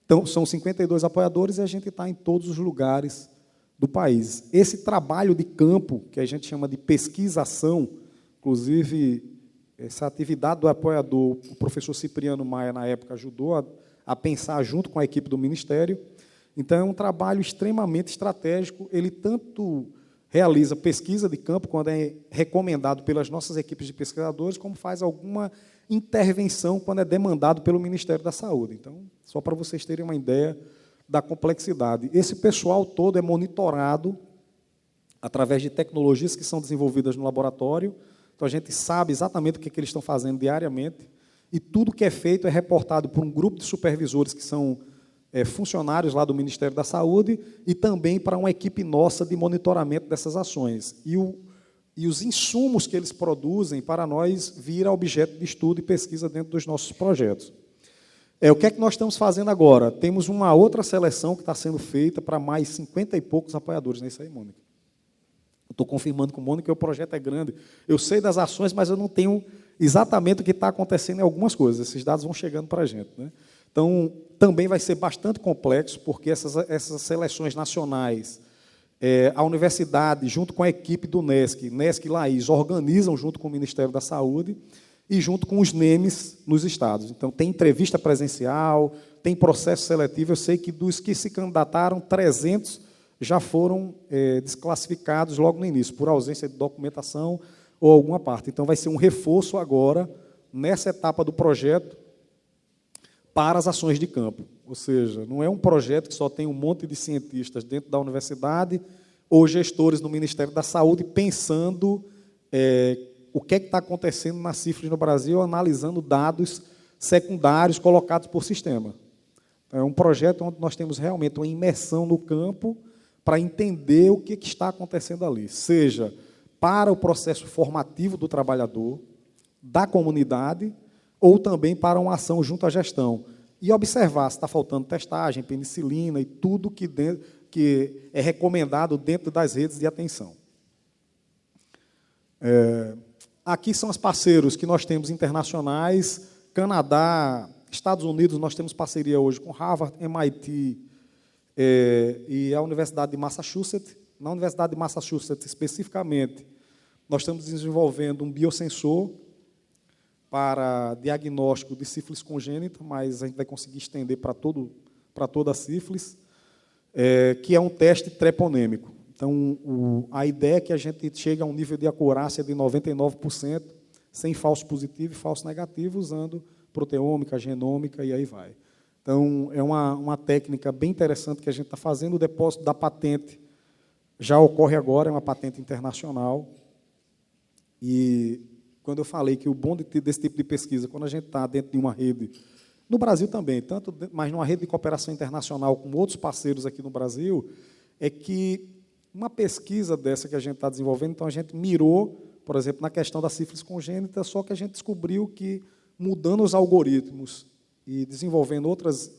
então, são 52 apoiadores e a gente está em todos os lugares do país. Esse trabalho de campo, que a gente chama de pesquisação, inclusive, essa atividade do apoiador, o professor Cipriano Maia, na época, ajudou a pensar junto com a equipe do Ministério. Então, é um trabalho extremamente estratégico. Ele tanto realiza pesquisa de campo, quando é recomendado pelas nossas equipes de pesquisadores, como faz alguma intervenção quando é demandado pelo Ministério da Saúde. Então, só para vocês terem uma ideia da complexidade. Esse pessoal todo é monitorado através de tecnologias que são desenvolvidas no laboratório. Então, a gente sabe exatamente o que eles estão fazendo diariamente, e tudo que é feito é reportado por um grupo de supervisores que são funcionários lá do Ministério da Saúde e também para uma equipe nossa de monitoramento dessas ações. E os insumos que eles produzem, para nós, vira objeto de estudo e pesquisa dentro dos nossos projetos. O que é que nós estamos fazendo agora? Temos uma outra seleção que está sendo feita para mais 50 e poucos apoiadores. Não é isso aí, Mônica? Estou confirmando com o Mônica que o projeto é grande. Eu sei das ações, mas eu não tenho exatamente o que está acontecendo em algumas coisas. Esses dados vão chegando para a gente. Né? Então, também vai ser bastante complexo, porque essas seleções nacionais A universidade, junto com a equipe do NESC, NESC e Laís, organizam junto com o Ministério da Saúde e junto com os NEMs nos estados. Então, tem entrevista presencial, tem processo seletivo. Eu sei que dos que se candidataram, 300 já foram desclassificados logo no início, por ausência de documentação ou alguma parte. Então, vai ser um reforço agora, nessa etapa do projeto, para as ações de campo. Ou seja, não é um projeto que só tem um monte de cientistas dentro da universidade ou gestores no Ministério da Saúde pensando o que está acontecendo na sífilis no Brasil, analisando dados secundários colocados por sistema. Então, é um projeto onde nós temos realmente uma imersão no campo para entender o que está acontecendo ali, seja para o processo formativo do trabalhador, da comunidade, ou também para uma ação junto à gestão. E observar se está faltando testagem, penicilina e tudo que é recomendado dentro das redes de atenção. Aqui são os parceiros que nós temos internacionais, Canadá, Estados Unidos, nós temos parceria hoje com Harvard, MIT e a Universidade de Massachusetts. Na Universidade de Massachusetts, especificamente, nós estamos desenvolvendo um biosensor para diagnóstico de sífilis congênita, mas a gente vai conseguir estender para toda a sífilis, que é um teste treponêmico. Então, a ideia é que a gente chegue a um nível de acurácia de 99%, sem falso positivo e falso negativo, usando proteômica, genômica, e aí vai. Então, é uma técnica bem interessante que a gente está fazendo. O depósito da patente já ocorre agora, é uma patente internacional. E quando eu falei que o bom desse tipo de pesquisa, quando a gente está dentro de uma rede, no Brasil também, mas numa rede de cooperação internacional com outros parceiros aqui no Brasil, é que uma pesquisa dessa que a gente está desenvolvendo, então a gente mirou, por exemplo, na questão da sífilis congênita, só que a gente descobriu que, mudando os algoritmos e desenvolvendo outras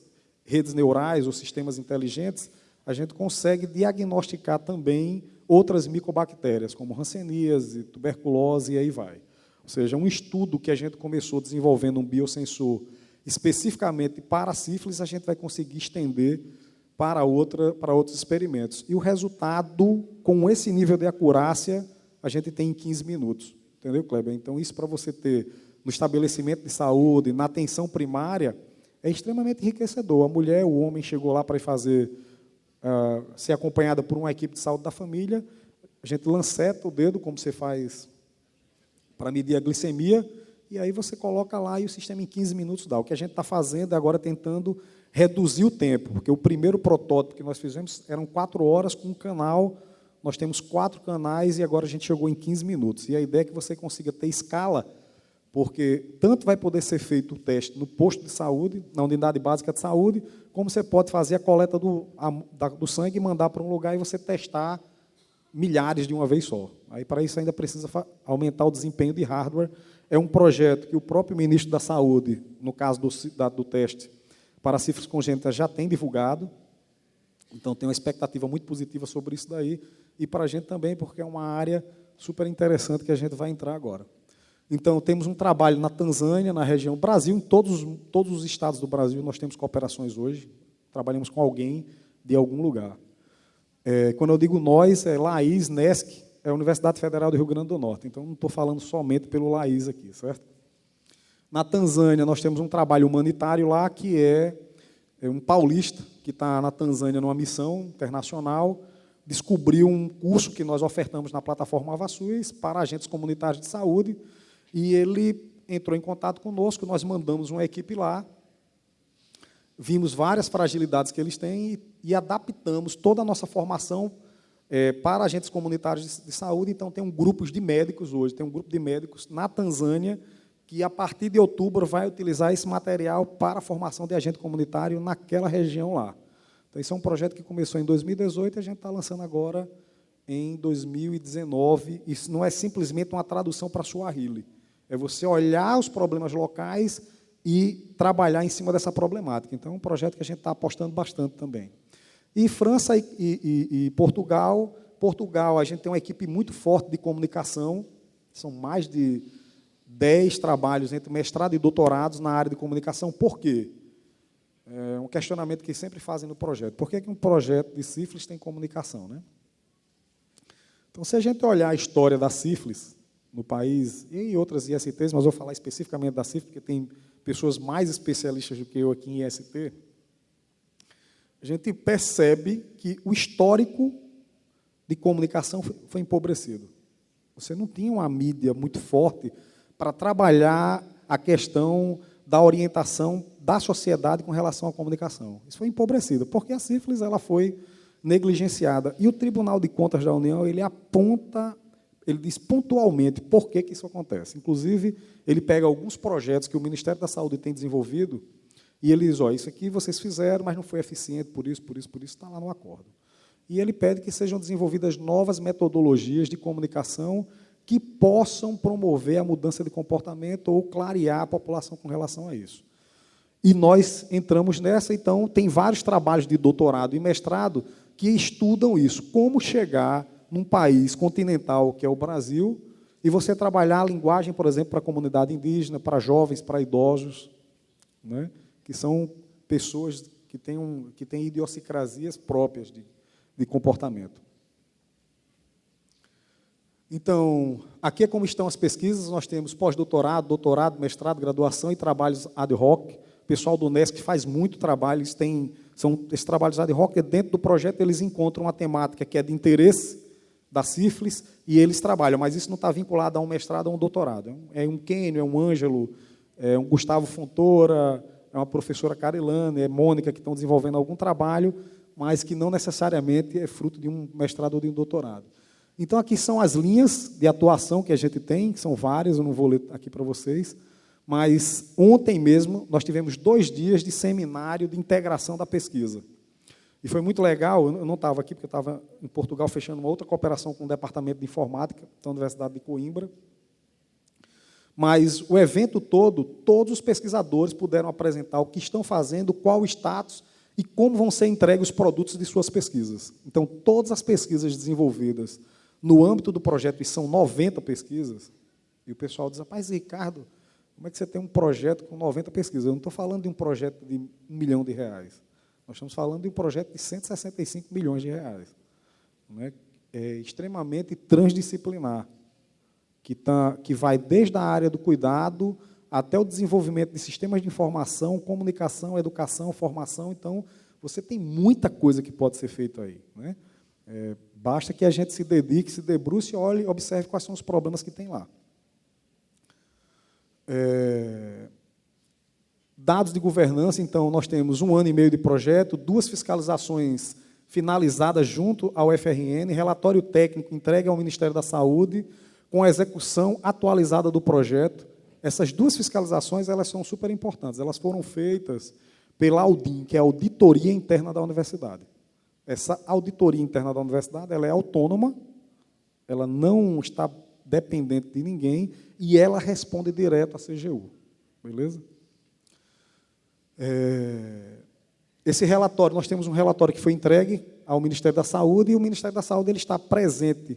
redes neurais ou sistemas inteligentes, a gente consegue diagnosticar também outras micobactérias, como hanseníase, tuberculose, e aí vai. Ou seja, um estudo que a gente começou desenvolvendo um biosensor especificamente para a sífilis, a gente vai conseguir estender para outros experimentos. E o resultado, com esse nível de acurácia, a gente tem em 15 minutos. Entendeu, Kleber? Então, isso para você ter no estabelecimento de saúde, na atenção primária, é extremamente enriquecedor. A mulher, o homem chegou lá para fazer, ser acompanhada por uma equipe de saúde da família, a gente lanceta o dedo, como você faz para medir a glicemia, e aí você coloca lá e o sistema em 15 minutos dá. O que a gente está fazendo é agora tentando reduzir o tempo, porque o primeiro protótipo que nós fizemos eram 4 horas com um canal, nós temos 4 canais e agora a gente chegou em 15 minutos. E a ideia é que você consiga ter escala, porque tanto vai poder ser feito o teste no posto de saúde, na unidade básica de saúde, como você pode fazer a coleta do sangue e mandar para um lugar e você testar milhares de uma vez só. Aí, para isso, ainda precisa aumentar o desempenho de hardware. É um projeto que o próprio ministro da Saúde, no caso do teste para a sífilis congênita, já tem divulgado. Então, tem uma expectativa muito positiva sobre isso daí. E para a gente também, porque é uma área super interessante que a gente vai entrar agora. Então, temos um trabalho na Tanzânia, na região Brasil, em todos os estados do Brasil, nós temos cooperações hoje. Trabalhamos com alguém de algum lugar. Quando eu digo nós, é Laís, NESC, é a Universidade Federal do Rio Grande do Norte. Então, não estou falando somente pelo Laís aqui, certo? Na Tanzânia, nós temos um trabalho humanitário lá, que é um paulista que está na Tanzânia numa missão internacional, descobriu um curso que nós ofertamos na plataforma AvaSUS para agentes comunitários de saúde, e ele entrou em contato conosco, nós mandamos uma equipe lá, vimos várias fragilidades que eles têm e adaptamos toda a nossa formação para agentes comunitários de saúde. Então, tem grupos de médicos hoje, tem um grupo de médicos na Tanzânia que, a partir de outubro, vai utilizar esse material para a formação de agente comunitário naquela região lá. Então, esse é um projeto que começou em 2018 e a gente está lançando agora em 2019. Isso não é simplesmente uma tradução para Swahili. É você olhar os problemas locais e trabalhar em cima dessa problemática. Então, é um projeto que a gente está apostando bastante também. E França e Portugal. Portugal, a gente tem uma equipe muito forte de comunicação, são mais de 10 trabalhos entre mestrado e doutorados na área de comunicação. Por quê? É um questionamento que sempre fazem no projeto. Por que um projeto de sífilis tem comunicação, né? Então, se a gente olhar a história da sífilis no país, e em outras ISTs, mas vou falar especificamente da sífilis, porque tem pessoas mais especialistas do que eu aqui em IST, a gente percebe que o histórico de comunicação foi empobrecido. Você não tinha uma mídia muito forte para trabalhar a questão da orientação da sociedade com relação à comunicação. Isso foi empobrecido, porque a sífilis ela foi negligenciada. E o Tribunal de Contas da União, ele aponta, ele diz pontualmente por que isso acontece. Inclusive, ele pega alguns projetos que o Ministério da Saúde tem desenvolvido e ele diz, isso aqui vocês fizeram, mas não foi eficiente, por isso, está lá no acordo. E ele pede que sejam desenvolvidas novas metodologias de comunicação que possam promover a mudança de comportamento ou clarear a população com relação a isso. E nós entramos nessa, então, tem vários trabalhos de doutorado e mestrado que estudam isso, como chegar num país continental, que é o Brasil, e você trabalhar a linguagem, por exemplo, para a comunidade indígena, para jovens, para idosos, né, que são pessoas que têm idiosincrasias próprias de comportamento. Então, aqui é como estão as pesquisas, nós temos pós-doutorado, doutorado, mestrado, graduação e trabalhos ad hoc. O pessoal do UNESC faz muito trabalho, esses trabalhos ad hoc, dentro do projeto eles encontram uma temática que é de interesse da sífilis e eles trabalham, mas isso não está vinculado a um mestrado ou um doutorado. É um Kênio, é um Ângelo, é um Gustavo Fontoura, é uma professora Carilane, é Mônica, que estão desenvolvendo algum trabalho, mas que não necessariamente é fruto de um mestrado ou de um doutorado. Então, aqui são as linhas de atuação que a gente tem, que são várias, eu não vou ler aqui para vocês, mas ontem mesmo nós tivemos 2 dias de seminário de integração da pesquisa. E foi muito legal, eu não estava aqui, porque eu estava em Portugal fechando uma outra cooperação com o Departamento de Informática da Universidade de Coimbra, mas o evento todo, todos os pesquisadores puderam apresentar o que estão fazendo, qual o status e como vão ser entregues os produtos de suas pesquisas. Então, todas as pesquisas desenvolvidas no âmbito do projeto, e são 90 pesquisas, e o pessoal diz, rapaz, Ricardo, como é que você tem um projeto com 90 pesquisas? Eu não estou falando de um projeto de R$1 milhão. Nós estamos falando de um projeto de 165 milhões de reais. Né? É extremamente transdisciplinar, que vai desde a área do cuidado até o desenvolvimento de sistemas de informação, comunicação, educação, formação. Então, você tem muita coisa que pode ser feita aí. Né? Basta que a gente se dedique, se debruce, olhe e observe quais são os problemas que tem lá. Dados de governança, então, nós temos 1 ano e meio de projeto, 2 fiscalizações finalizadas junto ao FRN, relatório técnico entregue ao Ministério da Saúde, com a execução atualizada do projeto. Essas 2 fiscalizações elas são super importantes. Elas foram feitas pela Audim, que é a Auditoria Interna da Universidade. Essa auditoria interna da universidade ela é autônoma, ela não está dependente de ninguém e ela responde direto à CGU. Beleza? Esse relatório, nós temos um relatório que foi entregue ao Ministério da Saúde e o Ministério da Saúde ele está presente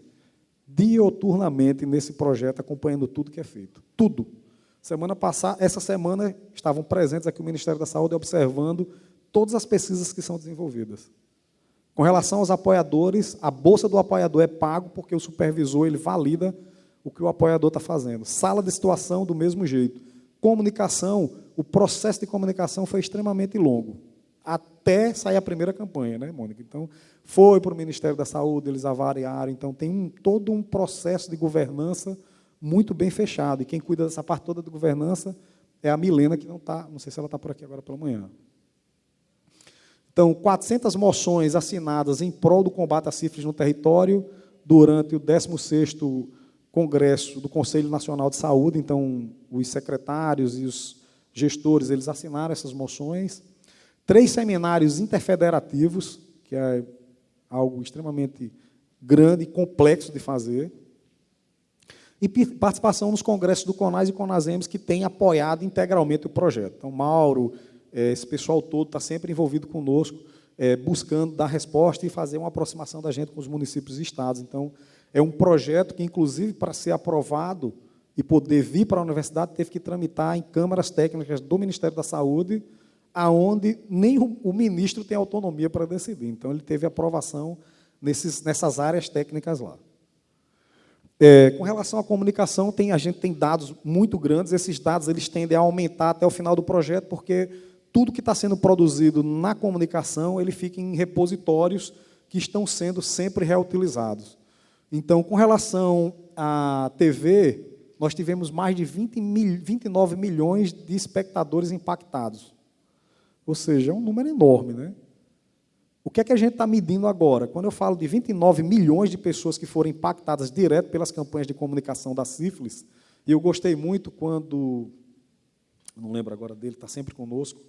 dioturnamente nesse projeto, acompanhando tudo que é feito. Tudo. Essa semana, estavam presentes aqui o Ministério da Saúde observando todas as pesquisas que são desenvolvidas. Com relação aos apoiadores, a bolsa do apoiador é pago porque o supervisor ele valida o que o apoiador está fazendo. Sala de situação, do mesmo jeito. Comunicação, o processo de comunicação foi extremamente longo, até sair a primeira campanha, né, Mônica? Então, foi para o Ministério da Saúde, eles avaliaram, então tem todo um processo de governança muito bem fechado, e quem cuida dessa parte toda de governança é a Milena, que não está, não sei se ela está por aqui agora pela manhã. Então, 400 moções assinadas em prol do combate à sífilis no território durante o 16º Congresso do Conselho Nacional de Saúde. Então, os secretários e os gestores, eles assinaram essas moções. 3 seminários interfederativos, que é algo extremamente grande e complexo de fazer. E participação nos congressos do CONAS e CONASEMS, que tem apoiado integralmente o projeto. Então, Mauro, esse pessoal todo está sempre envolvido conosco, buscando dar resposta e fazer uma aproximação da gente com os municípios e estados. Então, é um projeto que, inclusive, para ser aprovado e poder vir para a universidade, teve que tramitar em câmaras técnicas do Ministério da Saúde, aonde nem o ministro tem autonomia para decidir. Então, ele teve aprovação nessas áreas técnicas lá. Com relação à comunicação, a gente tem dados muito grandes, esses dados eles tendem a aumentar até o final do projeto, porque tudo que está sendo produzido na comunicação, ele fica em repositórios que estão sendo sempre reutilizados. Então, com relação à TV, nós tivemos mais de 29 milhões de espectadores impactados. Ou seja, é um número enorme, né? O que é que a gente está medindo agora? Quando eu falo de 29 milhões de pessoas que foram impactadas direto pelas campanhas de comunicação da sífilis, e eu gostei muito quando, não lembro agora dele, está sempre conosco,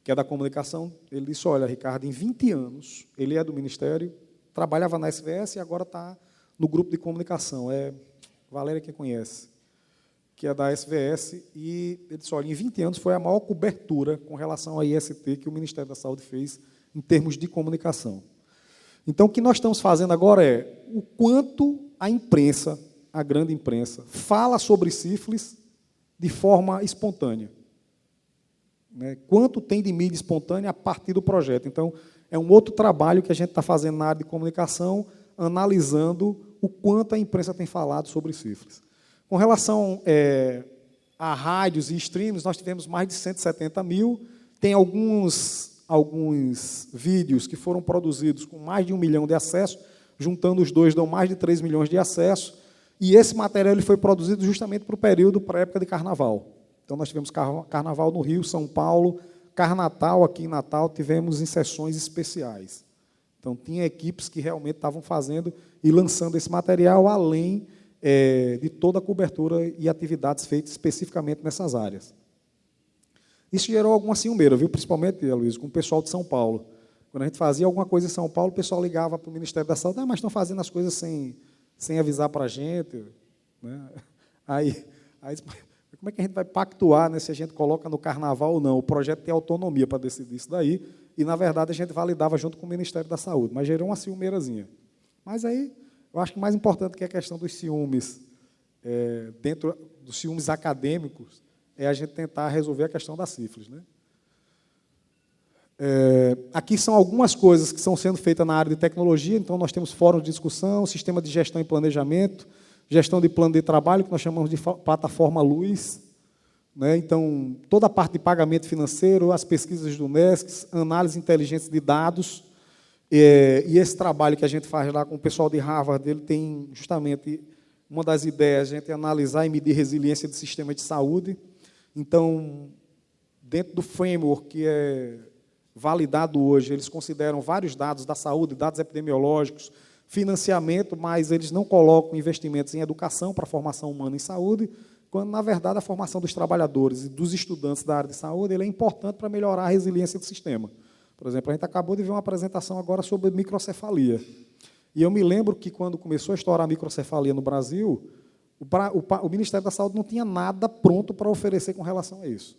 que é da comunicação, ele disse, olha, Ricardo, em 20 anos, ele é do Ministério, trabalhava na SVS e agora está no grupo de comunicação, Valéria que conhece, que é da SVS, e ele disse, olha, em 20 anos foi a maior cobertura com relação à IST que o Ministério da Saúde fez em termos de comunicação. Então, o que nós estamos fazendo agora é o quanto a imprensa, a grande imprensa, fala sobre sífilis de forma espontânea. Né? Quanto tem de mídia espontânea a partir do projeto. Então, é um outro trabalho que a gente está fazendo na área de comunicação, analisando o quanto a imprensa tem falado sobre sífilis. Com relação a rádios e streams, nós tivemos mais de 170 mil, tem alguns vídeos que foram produzidos com mais de 1 milhão de acessos, juntando os dois dão mais de 3 milhões de acessos, e esse material ele foi produzido justamente para o período, para a época de Carnaval. Então, nós tivemos Carnaval no Rio, São Paulo, Carnatal aqui em Natal, tivemos em sessões especiais. Então, tinha equipes que realmente estavam fazendo e lançando esse material, além de toda a cobertura e atividades feitas especificamente nessas áreas. Isso gerou alguma ciumeira, viu? Principalmente, Luiz, com o pessoal de São Paulo. Quando a gente fazia alguma coisa em São Paulo, o pessoal ligava para o Ministério da Saúde, mas estão fazendo as coisas sem avisar para a gente. Né? Aí, como é que a gente vai pactuar, né, se a gente coloca no Carnaval ou não? O projeto tem autonomia para decidir isso daí, e, na verdade, a gente validava junto com o Ministério da Saúde, mas gerou uma ciumeirazinha. Mas aí, eu acho que o mais importante que é a questão dos ciúmes, dentro dos ciúmes acadêmicos, é a gente tentar resolver a questão da sífilis. Né? Aqui são algumas coisas que estão sendo feitas na área de tecnologia, então nós temos fóruns de discussão, sistema de gestão e planejamento, gestão de plano de trabalho, que nós chamamos de plataforma Luz. Né? Então, toda a parte de pagamento financeiro, as pesquisas do NESC, análise inteligente de dados, e esse trabalho que a gente faz lá com o pessoal de Harvard, ele tem justamente uma das ideias, a gente analisar e medir resiliência do sistema de saúde. Então, dentro do framework que é validado hoje, eles consideram vários dados da saúde, dados epidemiológicos, financiamento, mas eles não colocam investimentos em educação para a formação humana em saúde, quando, na verdade, a formação dos trabalhadores e dos estudantes da área de saúde ele é importante para melhorar a resiliência do sistema. Por exemplo, a gente acabou de ver uma apresentação agora sobre microcefalia. E eu me lembro que, quando começou a estourar a microcefalia no Brasil, o Ministério da Saúde não tinha nada pronto para oferecer com relação a isso.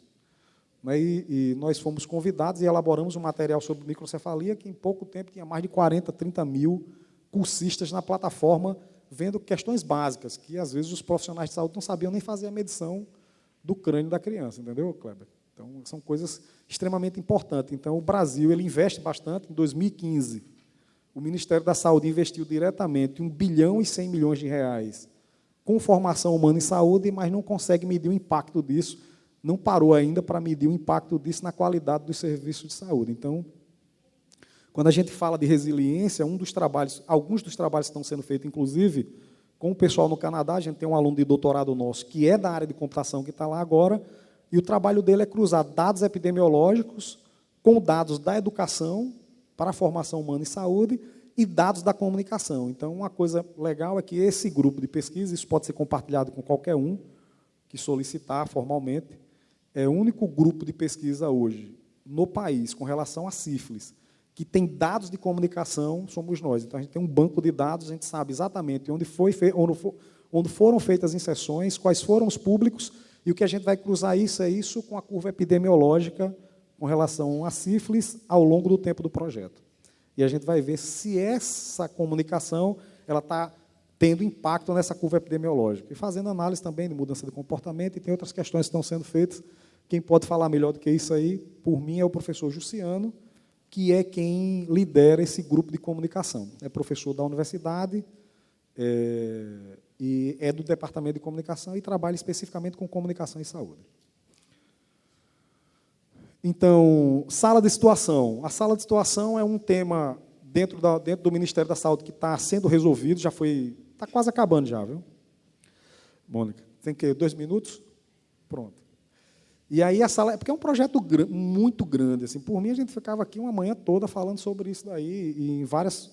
E nós fomos convidados e elaboramos um material sobre microcefalia que, em pouco tempo, tinha mais de 40, 30 mil cursistas na plataforma, vendo questões básicas, que, às vezes, os profissionais de saúde não sabiam nem fazer a medição do crânio da criança. Entendeu, Kleber? Então, são coisas extremamente importantes. Então, o Brasil ele investe bastante. Em 2015, o Ministério da Saúde investiu diretamente 1 bilhão e 100 milhões de reais com formação humana em saúde, mas não consegue medir o impacto disso, não parou ainda para medir o impacto disso na qualidade dos serviços de saúde. Então, quando a gente fala de resiliência, alguns dos trabalhos que estão sendo feitos, inclusive, com o pessoal no Canadá, a gente tem um aluno de doutorado nosso, que é da área de computação, que está lá agora, e o trabalho dele é cruzar dados epidemiológicos com dados da educação para a formação humana em saúde, e dados da comunicação. Então, uma coisa legal é que esse grupo de pesquisa, isso pode ser compartilhado com qualquer um que solicitar formalmente, é o único grupo de pesquisa hoje no país com relação a sífilis, que tem dados de comunicação, somos nós. Então, a gente tem um banco de dados, a gente sabe exatamente onde foram feitas as inserções, quais foram os públicos, e o que a gente vai cruzar isso com a curva epidemiológica com relação a sífilis ao longo do tempo do projeto. E a gente vai ver se essa comunicação ela está tendo impacto nessa curva epidemiológica. E fazendo análise também de mudança de comportamento, e tem outras questões que estão sendo feitas. Quem pode falar melhor do que isso aí, por mim, é o professor Jussiano, que é quem lidera esse grupo de comunicação. É professor da universidade, e é do Departamento de Comunicação e trabalha especificamente com comunicação e saúde. Então, sala de situação. A sala de situação é um tema dentro do Ministério da Saúde que está sendo resolvido, está quase acabando já, viu? Mônica, tem que 2 minutos? Pronto. E aí a sala, porque é um projeto muito grande, assim, por mim a gente ficava aqui uma manhã toda falando sobre isso daí, e em várias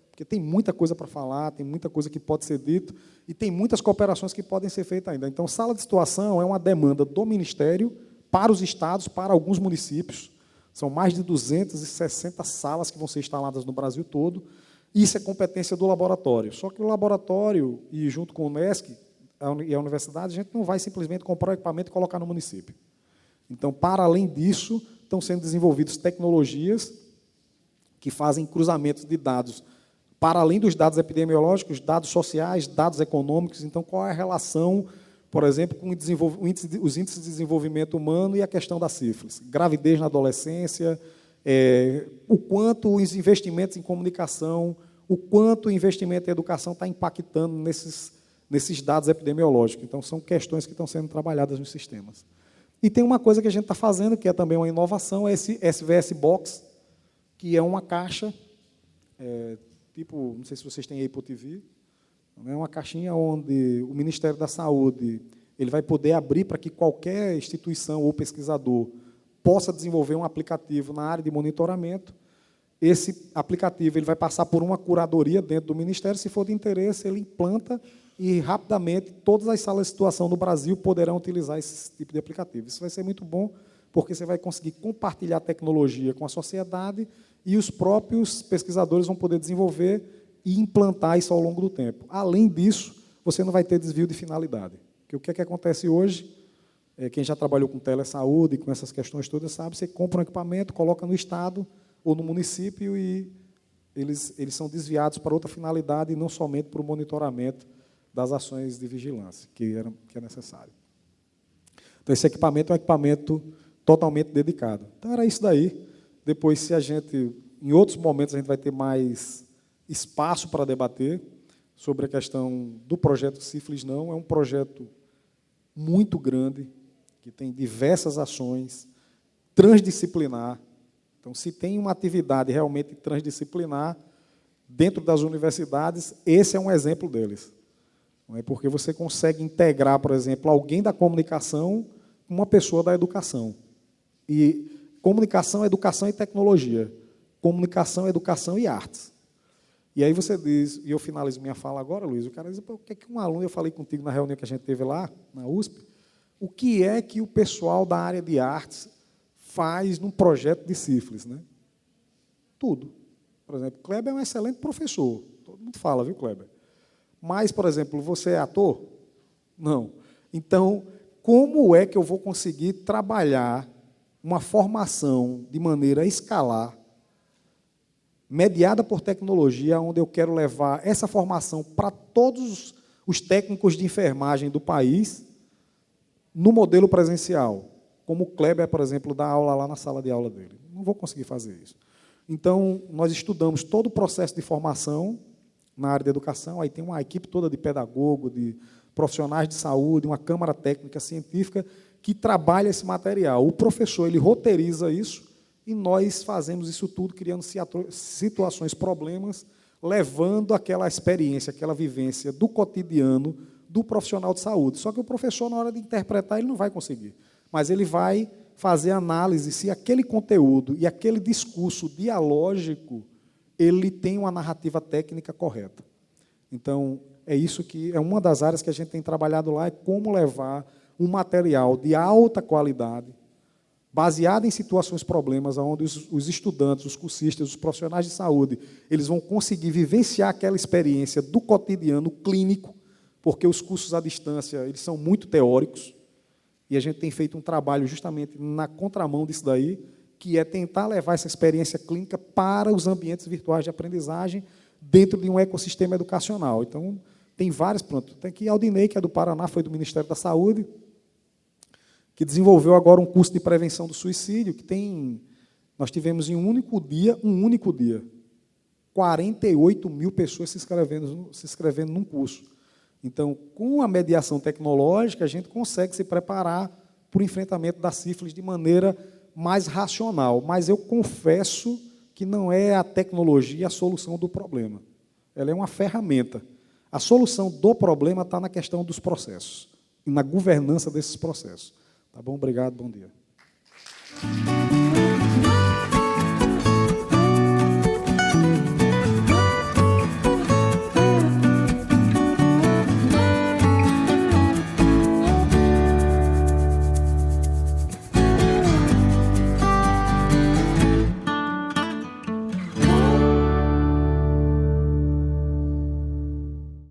porque tem muita coisa para falar, tem muita coisa que pode ser dito, e tem muitas cooperações que podem ser feitas ainda. Então, sala de situação é uma demanda do Ministério para os estados, para alguns municípios. São mais de 260 salas que vão ser instaladas no Brasil todo. Isso é competência do laboratório. Só que o laboratório, e junto com o MESC e a universidade, a gente não vai simplesmente comprar o equipamento e colocar no município. Então, para além disso, estão sendo desenvolvidas tecnologias que fazem cruzamentos de dados para além dos dados epidemiológicos, dados sociais, dados econômicos. Então, qual é a relação, por exemplo, com os índices de desenvolvimento humano e a questão da sífilis? Gravidez na adolescência, o quanto os investimentos em comunicação, o quanto o investimento em educação está impactando nesses dados epidemiológicos. Então, são questões que estão sendo trabalhadas nos sistemas. E tem uma coisa que a gente está fazendo, que é também uma inovação, é esse SVS Box, que é uma caixa, tipo, não sei se vocês têm Apple TV, é uma caixinha onde o Ministério da Saúde ele vai poder abrir para que qualquer instituição ou pesquisador possa desenvolver um aplicativo na área de monitoramento. Esse aplicativo ele vai passar por uma curadoria dentro do Ministério, se for de interesse, ele implanta e, rapidamente, todas as salas de situação no Brasil poderão utilizar esse tipo de aplicativo. Isso vai ser muito bom, porque você vai conseguir compartilhar tecnologia com a sociedade e os próprios pesquisadores vão poder desenvolver e implantar isso ao longo do tempo. Além disso, você não vai ter desvio de finalidade. Porque o que é que acontece hoje? Quem já trabalhou com telesaúde, com essas questões todas, sabe, você compra um equipamento, coloca no Estado ou no município e eles são desviados para outra finalidade e não somente para o monitoramento das ações de vigilância, que é necessário. Então, esse equipamento é um equipamento totalmente dedicado. Então, era isso daí. Depois, se a gente, em outros momentos, a gente vai ter mais espaço para debater sobre a questão do projeto Sífilis Não. É um projeto muito grande, que tem diversas ações, transdisciplinar. Então, se tem uma atividade realmente transdisciplinar dentro das universidades, esse é um exemplo deles. Não é porque você consegue integrar, por exemplo, alguém da comunicação com uma pessoa da educação. E comunicação, educação e tecnologia. Comunicação, educação e artes. E aí você diz, e eu finalizo minha fala agora, Luiz, o cara diz, o que é que um aluno, eu falei contigo na reunião que a gente teve lá, na USP, o que é que o pessoal da área de artes faz num projeto de sífilis, né? Tudo. Por exemplo, Kleber é um excelente professor, todo mundo fala, viu, Kleber? Mas, por exemplo, você é ator? Não. Então, como é que eu vou conseguir trabalhar uma formação de maneira escalar, mediada por tecnologia, onde eu quero levar essa formação para todos os técnicos de enfermagem do país no modelo presencial, como o Kleber, por exemplo, dá aula lá na sala de aula dele. Não vou conseguir fazer isso. Então, nós estudamos todo o processo de formação na área de educação, aí tem uma equipe toda de pedagogo, de profissionais de saúde, uma câmara técnica científica que trabalha esse material. O professor ele roteiriza isso e nós fazemos isso tudo criando situações, problemas, levando aquela experiência, aquela vivência do cotidiano do profissional de saúde. Só que o professor, na hora de interpretar, ele não vai conseguir. Mas ele vai fazer análise se aquele conteúdo e aquele discurso dialógico ele tem uma narrativa técnica correta. Então, é isso que é uma das áreas que a gente tem trabalhado lá, é como levar um material de alta qualidade, baseado em situações, problemas, onde os estudantes, os cursistas, os profissionais de saúde, eles vão conseguir vivenciar aquela experiência do cotidiano clínico, porque os cursos à distância eles são muito teóricos, e a gente tem feito um trabalho justamente na contramão disso daí, que é tentar levar essa experiência clínica para os ambientes virtuais de aprendizagem dentro de um ecossistema educacional. Então, tem vários, pronto. Tem aqui Aldinei, que é do Paraná, foi do Ministério da Saúde, que desenvolveu agora um curso de prevenção do suicídio, que tem, nós tivemos em um único dia, 48 mil pessoas se inscrevendo num curso. Então, com a mediação tecnológica, a gente consegue se preparar para o enfrentamento da sífilis de maneira mais racional. Mas eu confesso que não é a tecnologia a solução do problema. Ela é uma ferramenta. A solução do problema está na questão dos processos, e na governança desses processos. Tá bom? Obrigado, bom dia.